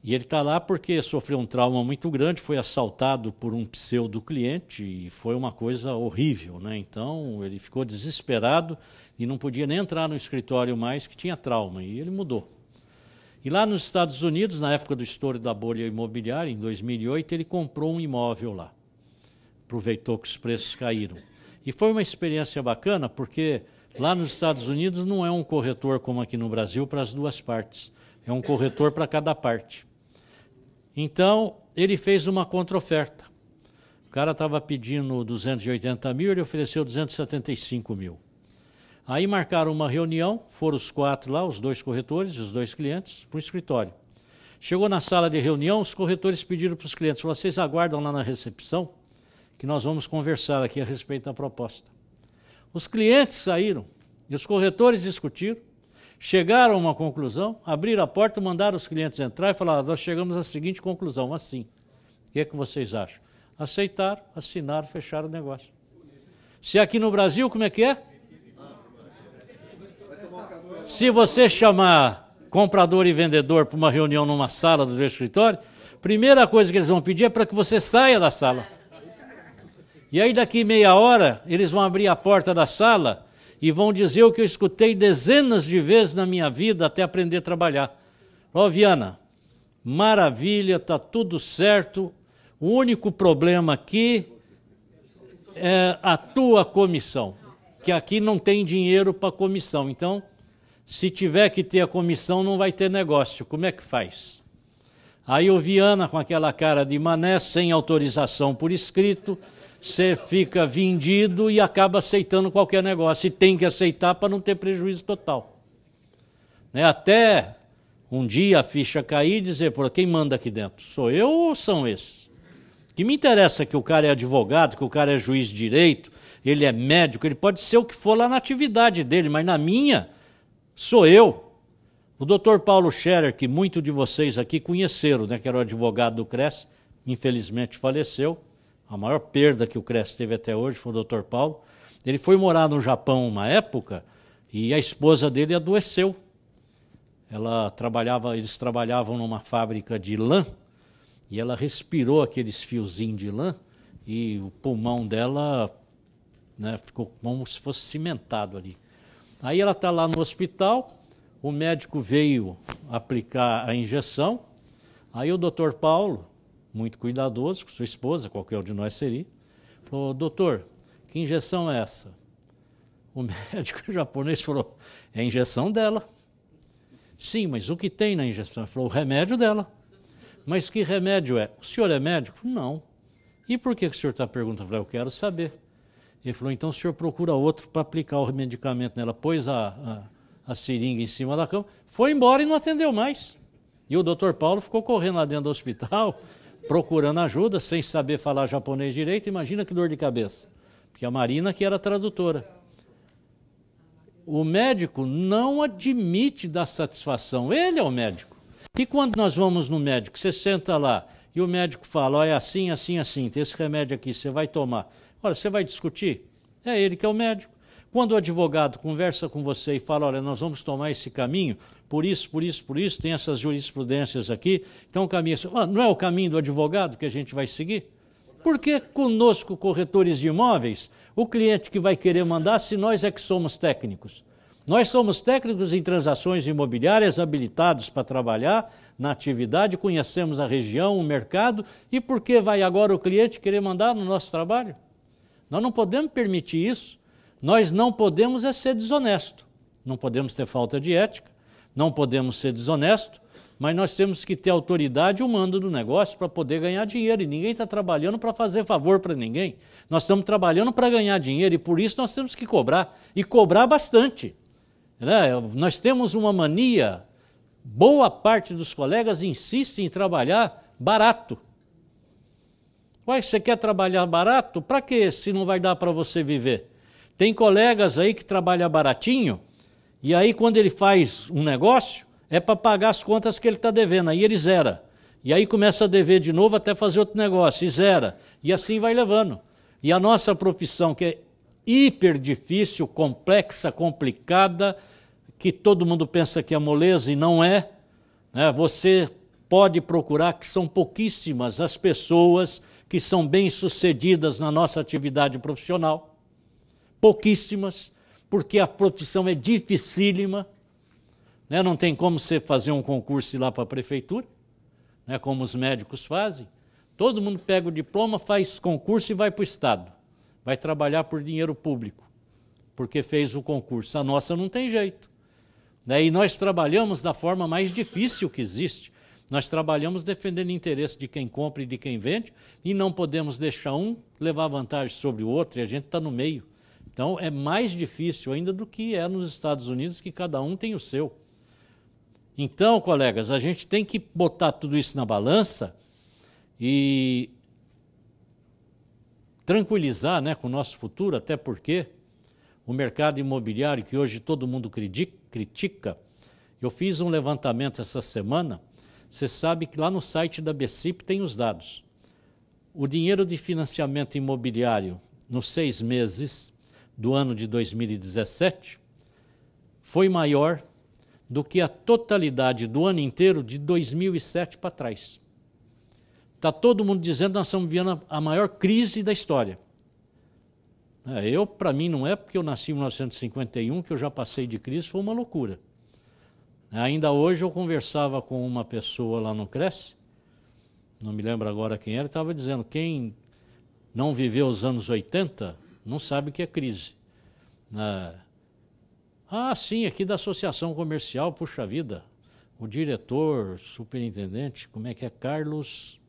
E ele está lá porque sofreu um trauma muito grande, foi assaltado por um pseudo-cliente e foi uma coisa horrível, né? Então, ele ficou desesperado e não podia nem entrar no escritório mais, que tinha trauma, e ele mudou. E lá nos Estados Unidos, na época do estouro da bolha imobiliária, em 2008, ele comprou um imóvel lá. Aproveitou que os preços caíram. E foi uma experiência bacana, porque lá nos Estados Unidos não é um corretor como aqui no Brasil para as duas partes. É um corretor para cada parte. Então, ele fez uma contra-oferta. O cara estava pedindo 280 mil, ele ofereceu 275 mil. Aí marcaram uma reunião, foram os 4 lá, os 2 corretores, os 2 clientes, para o escritório. Chegou na sala de reunião, os corretores pediram para os clientes, falaram, vocês aguardam lá na recepção, que nós vamos conversar aqui a respeito da proposta. Os clientes saíram e os corretores discutiram, chegaram a uma conclusão, abriram a porta, mandaram os clientes entrar e falaram, nós chegamos à seguinte conclusão, assim, o que é que vocês acham? Aceitaram, assinaram, fecharam o negócio. Se aqui no Brasil, como é que é? Se você chamar comprador e vendedor para uma reunião numa sala do seu escritório, primeira coisa que eles vão pedir é para que você saia da sala. E aí daqui meia hora, eles vão abrir a porta da sala e vão dizer o que eu escutei dezenas de vezes na minha vida até aprender a trabalhar. Ó, Viana, maravilha, está tudo certo, o único problema aqui é a tua comissão, que aqui não tem dinheiro para comissão, então, se tiver que ter a comissão, não vai ter negócio, como é que faz? Aí o Viana, com aquela cara de mané, sem autorização por escrito, você fica vendido e acaba aceitando qualquer negócio. E tem que aceitar para não ter prejuízo total. Né? Até um dia a ficha cair e dizer, por quem manda aqui dentro? Sou eu ou são esses? O que me interessa é que o cara é advogado, que o cara é juiz de direito, ele é médico, ele pode ser o que for lá na atividade dele, mas na minha, sou eu. O doutor Paulo Scherer, que muitos de vocês aqui conheceram, né, que era o advogado do CRES, infelizmente faleceu. A maior perda que o CRES teve até hoje foi o doutor Paulo. Ele foi morar no Japão uma época e a esposa dele adoeceu. Eles trabalhavam numa fábrica de lã e ela respirou aqueles fiozinhos de lã e o pulmão dela, né, ficou como se fosse cimentado ali. Aí ela está lá no hospital, o médico veio aplicar a injeção, aí o doutor Paulo, muito cuidadoso, com sua esposa, qualquer um de nós seria, falou, doutor, que injeção é essa? O médico japonês falou, é a injeção dela. Sim, mas o que tem na injeção? Ele falou, o remédio dela. Mas que remédio é? O senhor é médico? Não. E por que o senhor está perguntando? Eu falei, eu quero saber. Ele falou, então o senhor procura outro para aplicar o medicamento nela. Pôs a seringa em cima da cama, foi embora e não atendeu mais. E o doutor Paulo ficou correndo lá dentro do hospital, procurando ajuda, sem saber falar japonês direito. Imagina que dor de cabeça. Porque a Marina que era tradutora. O médico não admite dar satisfação. Ele é o médico. E quando nós vamos no médico, você senta lá e o médico fala, ó, é assim, assim, assim, tem esse remédio aqui, você vai tomar. Olha, você vai discutir? É ele que é o médico. Quando o advogado conversa com você e fala, olha, nós vamos tomar esse caminho, por isso, por isso, por isso, tem essas jurisprudências aqui, então o caminho não é o caminho do advogado que a gente vai seguir? Por que conosco, corretores de imóveis, o cliente que vai querer mandar, se nós é que somos técnicos? Nós somos técnicos em transações imobiliárias, habilitados para trabalhar na atividade, conhecemos a região, o mercado, e por que vai agora o cliente querer mandar no nosso trabalho? Nós não podemos permitir isso. Nós não podemos é ser desonesto, não podemos ter falta de ética, não podemos ser desonesto, mas nós temos que ter autoridade e o mando do negócio para poder ganhar dinheiro. E ninguém está trabalhando para fazer favor para ninguém. Nós estamos trabalhando para ganhar dinheiro e por isso nós temos que cobrar, e cobrar bastante. Né? Nós temos uma mania, boa parte dos colegas insistem em trabalhar barato. Ué, você quer trabalhar barato? Para quê, se não vai dar para você viver? Tem colegas aí que trabalham baratinho, e aí quando ele faz um negócio, é para pagar as contas que ele está devendo, aí ele zera. E aí começa a dever de novo até fazer outro negócio, e zera. E assim vai levando. E a nossa profissão, que é hiper difícil, complexa, complicada, que todo mundo pensa que é moleza e não é, né? Você pode procurar, que são pouquíssimas as pessoas que são bem-sucedidas na nossa atividade profissional. Pouquíssimas, porque a profissão é dificílima. né? Não tem como você fazer um concurso e ir lá para a prefeitura, né? Como os médicos fazem. Todo mundo pega o diploma, faz concurso e vai para o Estado. Vai trabalhar por dinheiro público, porque fez o concurso. A nossa não tem jeito. E nós trabalhamos da forma mais difícil que existe. Nós trabalhamos defendendo o interesse de quem compra e de quem vende, e não podemos deixar um levar vantagem sobre o outro, e a gente está no meio. Então é mais difícil ainda do que é nos Estados Unidos, que cada um tem o seu. Então, colegas, a gente tem que botar tudo isso na balança e tranquilizar, né, com o nosso futuro, até porque o mercado imobiliário, que hoje todo mundo critica, eu fiz um levantamento essa semana. Você sabe que lá no site da BCIP tem os dados. O dinheiro de financiamento imobiliário nos 6 meses do ano de 2017 foi maior do que a totalidade do ano inteiro de 2007 para trás. Está todo mundo dizendo que nós estamos vivendo a maior crise da história. Para mim, não é porque eu nasci em 1951 que eu já passei de crise, foi uma loucura. Ainda hoje eu conversava com uma pessoa lá no Cresce, não me lembro agora quem era, estava dizendo, quem não viveu os anos 80 não sabe o que é crise. Sim, aqui da Associação Comercial, puxa vida, o diretor, superintendente, como é que é? Carlos,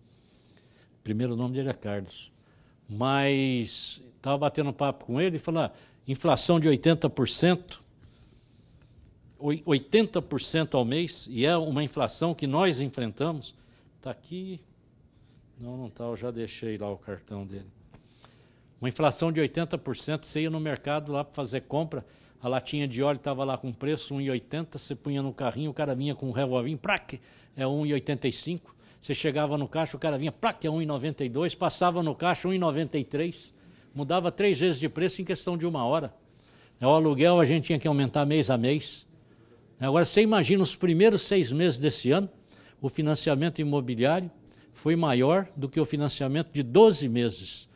o primeiro nome dele é Carlos, mas estava batendo papo com ele e falando, inflação de 80%, 80% ao mês, e é uma inflação que nós enfrentamos. Está aqui, não está, eu já deixei lá o cartão dele. Uma inflação de 80%, você ia no mercado lá para fazer compra, a latinha de óleo estava lá com preço 1,80, você punha no carrinho, o cara vinha com um revolvinho, prac, é 1,85. Você chegava no caixa, o cara vinha, prac, é 1,92, passava no caixa 1,93. Mudava 3 vezes de preço em questão de 1 hora. O aluguel a gente tinha que aumentar mês a mês. Agora, você imagina os primeiros 6 meses desse ano, o financiamento imobiliário foi maior do que o financiamento de 12 meses.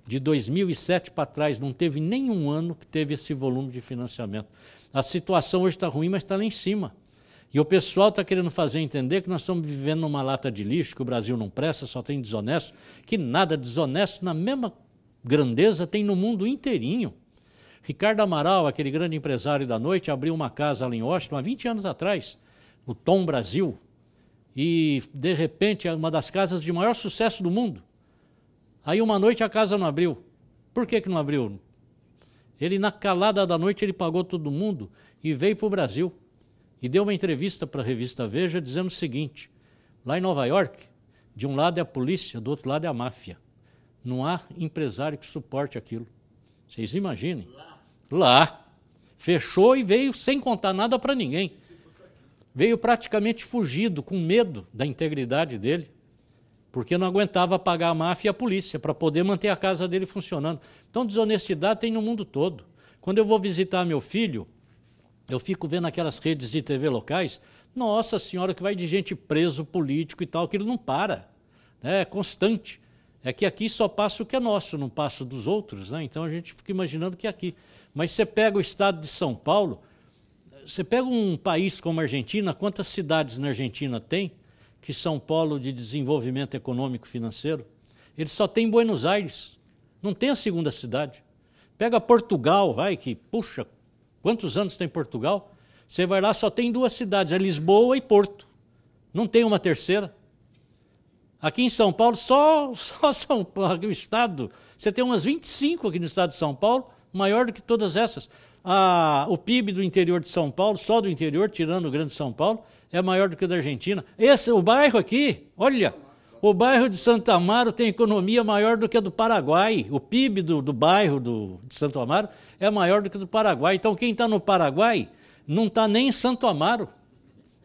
De 2007 para trás, não teve nenhum ano que teve esse volume de financiamento. A situação hoje está ruim, mas está lá em cima. E o pessoal está querendo fazer entender que nós estamos vivendo numa lata de lixo, que o Brasil não presta, só tem desonesto, que nada desonesto, na mesma grandeza, tem no mundo inteirinho. Ricardo Amaral, aquele grande empresário da noite, abriu uma casa lá em Washington há 20 anos atrás, no Tom Brasil, e de repente é uma das casas de maior sucesso do mundo. Aí uma noite a casa não abriu. Por que não abriu? Ele, na calada da noite, ele pagou todo mundo e veio para o Brasil. E deu uma entrevista para a revista Veja dizendo o seguinte, lá em Nova York, de um lado é a polícia, do outro lado é a máfia. Não há empresário que suporte aquilo. Vocês imaginem. Lá. Fechou e veio sem contar nada para ninguém. Veio praticamente fugido, com medo da integridade dele, porque não aguentava pagar a máfia e a polícia para poder manter a casa dele funcionando. Então, desonestidade tem no mundo todo. Quando eu vou visitar meu filho, eu fico vendo aquelas redes de TV locais, nossa senhora, que vai de gente preso, político e tal, aquilo não para. É constante. É que aqui só passa o que é nosso, não passa dos outros, né? Então a gente fica imaginando que é aqui. Mas você pega o estado de São Paulo, você pega um país como a Argentina, quantas cidades na Argentina tem que são polo de desenvolvimento econômico e financeiro? Ele só tem Buenos Aires, não tem a segunda cidade. Pega Portugal, vai, que, puxa, quantos anos tem Portugal? Você vai lá, só tem 2 cidades, é Lisboa e Porto. Não tem uma terceira. Aqui em São Paulo, só São Paulo, o estado, você tem umas 25 aqui no estado de São Paulo, maior do que todas essas. O PIB do interior de São Paulo, só do interior, tirando o Grande São Paulo, é maior do que o da Argentina. O bairro aqui, olha, o bairro de Santo Amaro tem economia maior do que a do Paraguai. O PIB do bairro de Santo Amaro é maior do que o do Paraguai. Então quem está no Paraguai não está nem em Santo Amaro.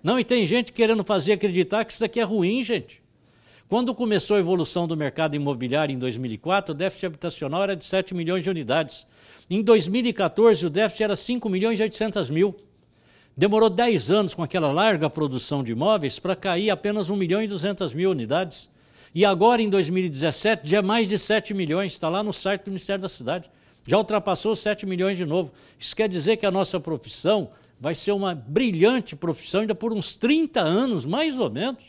Não, e tem gente querendo fazer acreditar que isso daqui é ruim, gente. Quando começou a evolução do mercado imobiliário em 2004, o déficit habitacional era de 7 milhões de unidades. Em 2014, o déficit era 5 milhões e 800 mil. Demorou 10 anos com aquela larga produção de imóveis para cair apenas 1 milhão e 200 mil unidades. E agora, em 2017, já é mais de 7 milhões, está lá no site do Ministério da Cidade. Já ultrapassou os 7 milhões de novo. Isso quer dizer que a nossa profissão vai ser uma brilhante profissão ainda por uns 30 anos, mais ou menos.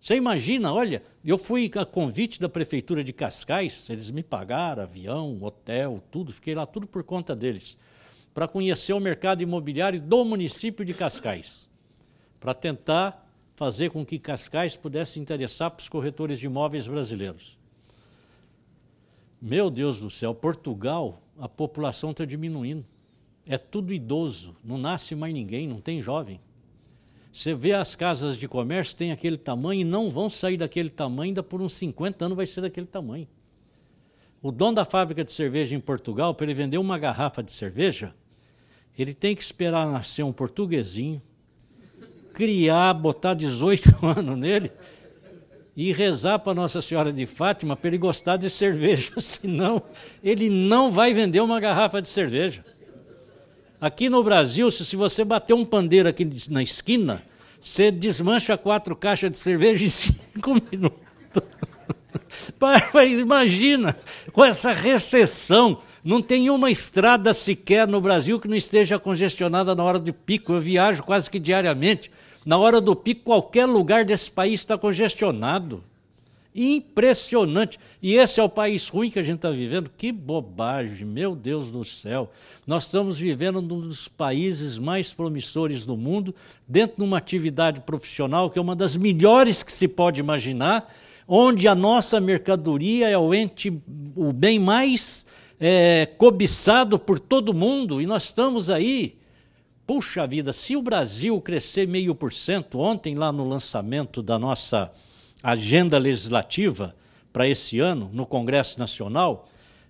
Você imagina, olha, eu fui a convite da Prefeitura de Cascais, eles me pagaram avião, hotel, tudo, fiquei lá tudo por conta deles, para conhecer o mercado imobiliário do município de Cascais, para tentar fazer com que Cascais pudesse interessar para os corretores de imóveis brasileiros. Meu Deus do céu, Portugal, a população está diminuindo. É tudo idoso, não nasce mais ninguém, não tem jovem. Você vê as casas de comércio, tem aquele tamanho e não vão sair daquele tamanho, ainda por uns 50 anos vai ser daquele tamanho. O dono da fábrica de cerveja em Portugal, para ele vender uma garrafa de cerveja, ele tem que esperar nascer um portuguesinho, criar, botar 18 anos nele e rezar para Nossa Senhora de Fátima para ele gostar de cerveja, senão ele não vai vender uma garrafa de cerveja. Aqui no Brasil, se você bater um pandeiro aqui na esquina, você desmancha 4 caixas de cerveja em 5 minutos. Imagina, com essa recessão, não tem uma estrada sequer no Brasil que não esteja congestionada na hora do pico. Eu viajo quase que diariamente. Na hora do pico, qualquer lugar desse país está congestionado. Impressionante. E esse é o país ruim que a gente está vivendo? Que bobagem, meu Deus do céu. Nós estamos vivendo um dos países mais promissores do mundo, dentro de uma atividade profissional que é uma das melhores que se pode imaginar, onde a nossa mercadoria é o bem mais cobiçado por todo mundo, e nós estamos aí. Puxa vida, se o Brasil crescer 0,5%, ontem lá no lançamento da nossa agenda legislativa para esse ano, no Congresso Nacional,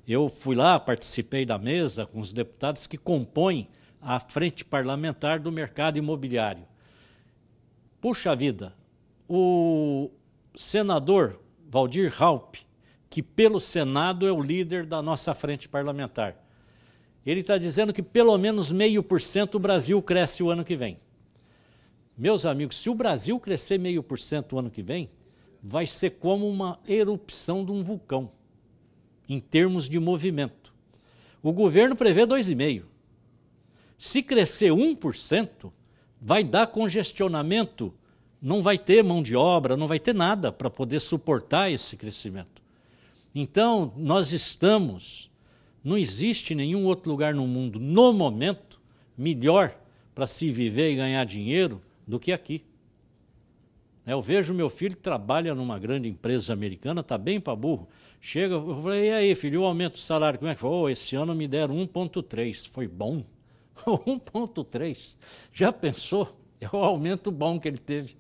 eu fui lá, participei da mesa com os deputados que compõem a frente parlamentar do mercado imobiliário. Puxa vida, o senador Waldir Raupp, que pelo Senado é o líder da nossa frente parlamentar, ele está dizendo que pelo menos 0,5% o Brasil cresce o ano que vem. Meus amigos, se o Brasil crescer 0,5% o ano que vem, vai ser como uma erupção de um vulcão, em termos de movimento. O governo prevê 2,5%. Se crescer 1%, vai dar congestionamento, não vai ter mão de obra, não vai ter nada para poder suportar esse crescimento. Então, nós estamos... Não existe nenhum outro lugar no mundo, no momento, melhor para se viver e ganhar dinheiro do que aqui. Eu vejo meu filho que trabalha numa grande empresa americana, está bem para burro. Chega, eu falei, e aí, filho, o aumento do salário, como é que foi? Oh, esse ano me deram 1,3. Foi bom. 1,3. Já pensou? É o aumento bom que ele teve.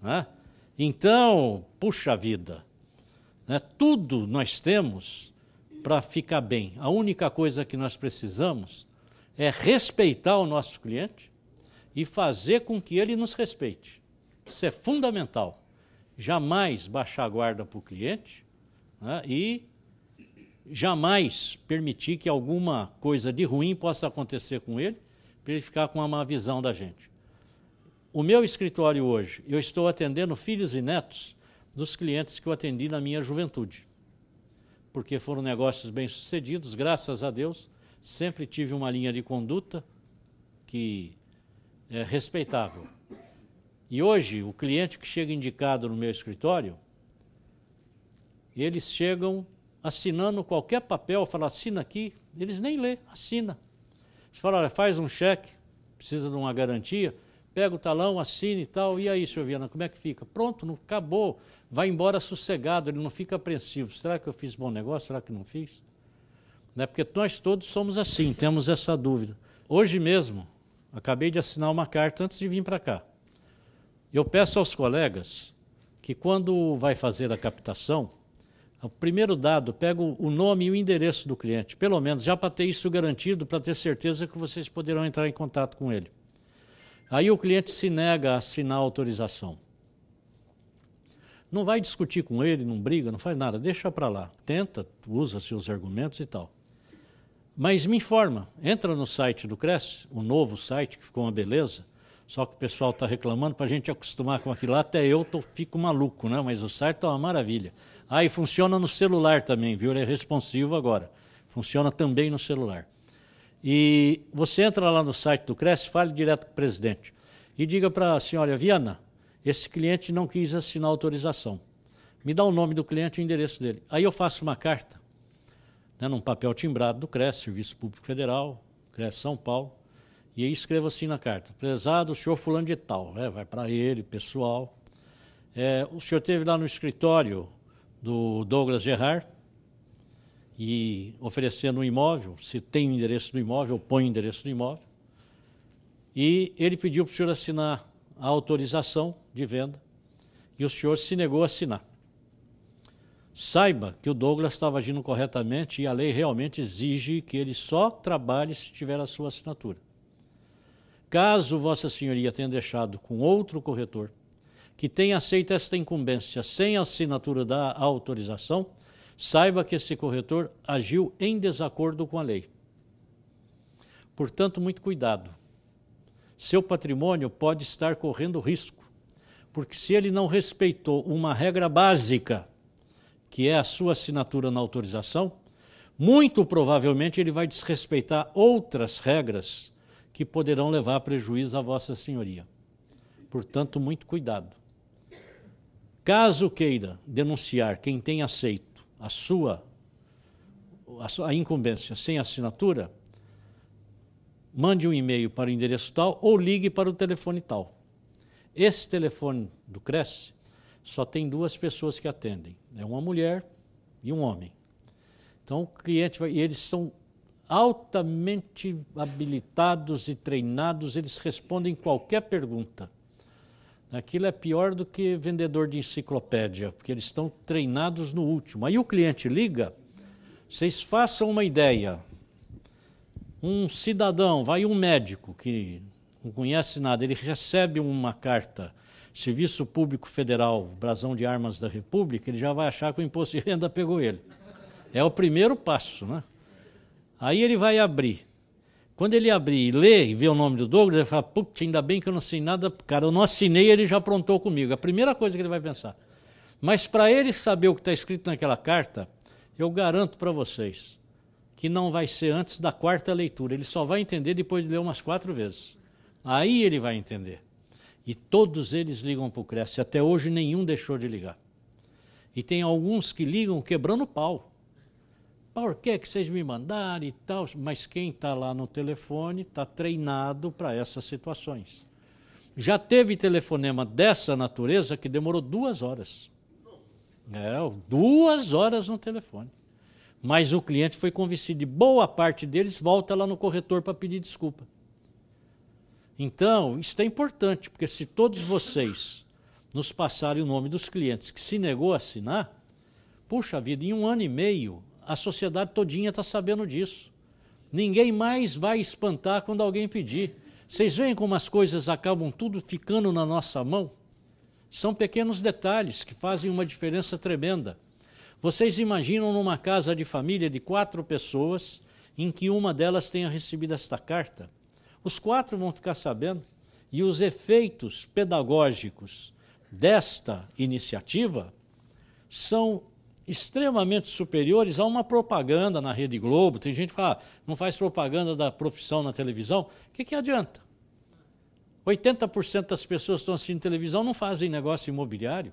Né? Então, puxa vida, né? Tudo nós temos para ficar bem. A única coisa que nós precisamos é respeitar o nosso cliente e fazer com que ele nos respeite. Isso é fundamental. Jamais baixar a guarda para o cliente, né, e jamais permitir que alguma coisa de ruim possa acontecer com ele, para ele ficar com uma má visão da gente. O meu escritório hoje, eu estou atendendo filhos e netos dos clientes que eu atendi na minha juventude, porque foram negócios bem-sucedidos, graças a Deus. Sempre tive uma linha de conduta que é respeitável. E hoje, o cliente que chega indicado no meu escritório, eles chegam assinando qualquer papel, falam, assina aqui, eles nem lêem, assina. Você fala, olha, faz um cheque, precisa de uma garantia, pega o talão, assina e tal, e aí, senhor Viana, como é que fica? Pronto, não, acabou, vai embora sossegado, ele não fica apreensivo. Será que eu fiz bom negócio? Será que não fiz? Não é porque nós todos somos assim, temos essa dúvida. Hoje mesmo, acabei de assinar uma carta antes de vir para cá. Eu peço aos colegas que quando vai fazer a captação, o primeiro dado, pega o nome e o endereço do cliente, pelo menos, já para ter isso garantido, para ter certeza que vocês poderão entrar em contato com ele. Aí o cliente se nega a assinar a autorização. Não vai discutir com ele, não briga, não faz nada, deixa para lá. Tenta, usa seus argumentos e tal. Mas me informa, entra no site do Cresce, o novo site, que ficou uma beleza, só que o pessoal está reclamando, para a gente acostumar com aquilo lá, até eu fico maluco, né? Mas o site está uma maravilha. Ah, e funciona no celular também, viu? Ele é responsivo agora. Funciona também no celular. E você entra lá no site do Cresce, fale direto com o presidente e diga para a senhora Viana, esse cliente não quis assinar a autorização. Me dá o nome do cliente e o endereço dele. Aí eu faço uma carta, né, num papel timbrado do Cresce, Serviço Público Federal, Cresce São Paulo, e aí escrevo assim na carta: prezado, o senhor fulano de tal, vai para ele, pessoal. O senhor esteve lá no escritório do Douglas Gerhard e oferecendo um imóvel, se tem o endereço do imóvel, eu ponho o endereço do imóvel, e ele pediu para o senhor assinar a autorização de venda e o senhor se negou a assinar. Saiba que o Douglas estava agindo corretamente e a lei realmente exige que ele só trabalhe se tiver a sua assinatura. Caso Vossa Senhoria tenha deixado com outro corretor que tenha aceito esta incumbência sem a assinatura da autorização, saiba que esse corretor agiu em desacordo com a lei. Portanto, muito cuidado. Seu patrimônio pode estar correndo risco, porque se ele não respeitou uma regra básica, que é a sua assinatura na autorização, muito provavelmente ele vai desrespeitar outras regras que poderão levar a prejuízo a Vossa Senhoria. Portanto, muito cuidado. Caso queira denunciar quem tem aceito a incumbência sem assinatura, mande um e-mail para o endereço tal ou ligue para o telefone tal. Esse telefone do Cresce só tem 2 pessoas que atendem, é uma mulher e um homem. Então o cliente vai, e eles são altamente habilitados e treinados, eles respondem qualquer pergunta. Aquilo é pior do que vendedor de enciclopédia, porque eles estão treinados no último. Aí o cliente liga, vocês façam uma ideia, um cidadão, vai um médico que não conhece nada, ele recebe uma carta, Serviço Público Federal, Brasão de Armas da República, ele já vai achar que o imposto de renda pegou ele. É o primeiro passo, né? Aí ele vai abrir. Quando ele abrir e ler e ver o nome do Douglas, ele fala, putz, ainda bem que eu não assinei nada, cara, eu não assinei, ele já aprontou comigo. A primeira coisa que ele vai pensar. Mas para ele saber o que está escrito naquela carta, eu garanto para vocês que não vai ser antes da 4ª leitura. Ele só vai entender depois de ler umas 4 vezes. Aí ele vai entender. E todos eles ligam para o Cresce. Até hoje nenhum deixou de ligar. E tem alguns que ligam quebrando pau. Por que vocês me mandaram e tal? Mas quem está lá no telefone está treinado para essas situações. Já teve telefonema dessa natureza que demorou 2 horas. 2 horas no telefone. Mas o cliente foi convencido e boa parte deles volta lá no corretor para pedir desculpa. Então, isso é importante, porque se todos vocês nos passarem o nome dos clientes que se negou a assinar, puxa vida, em 1 ano e meio, a sociedade todinha está sabendo disso. Ninguém mais vai espantar quando alguém pedir. Vocês veem como as coisas acabam tudo ficando na nossa mão? São pequenos detalhes que fazem uma diferença tremenda. Vocês imaginam numa casa de família de 4 pessoas, em que uma delas tenha recebido esta carta? Os 4 vão ficar sabendo, e os efeitos pedagógicos desta iniciativa são extremamente superiores a uma propaganda na Rede Globo. Tem gente que fala, não faz propaganda da profissão na televisão. O que adianta? 80% das pessoas que estão assistindo televisão não fazem negócio imobiliário,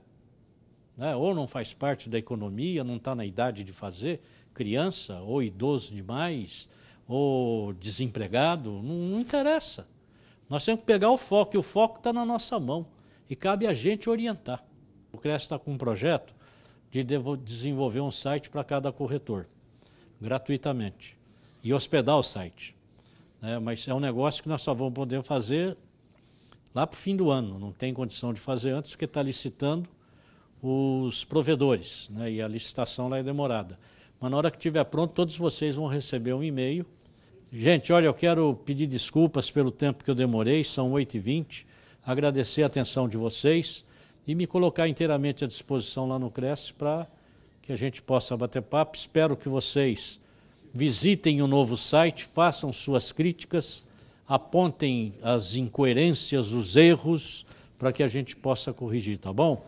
né? Ou não faz parte da economia, não está na idade de fazer, criança, ou idoso demais, ou desempregado, não interessa. Nós temos que pegar o foco, e o foco está na nossa mão, e cabe a gente orientar. O Cresce está com um projeto de desenvolver um site para cada corretor, gratuitamente, e hospedar o site. Mas é um negócio que nós só vamos poder fazer lá para o fim do ano, não tem condição de fazer antes, porque está licitando os provedores, né? E a licitação lá é demorada. Mas na hora que estiver pronto, todos vocês vão receber um e-mail. Gente, olha, eu quero pedir desculpas pelo tempo que eu demorei, são 8h20, agradecer a atenção de vocês e me colocar inteiramente à disposição lá no Cresce para que a gente possa bater papo. Espero que vocês visitem o novo site, façam suas críticas, apontem as incoerências, os erros, para que a gente possa corrigir, tá bom?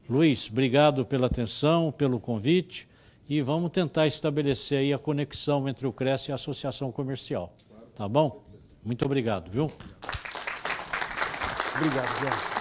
Luiz, obrigado pela atenção, pelo convite, e vamos tentar estabelecer aí a conexão entre o Cresce e a Associação Comercial. Tá bom? Muito obrigado, viu? Obrigado, Zé.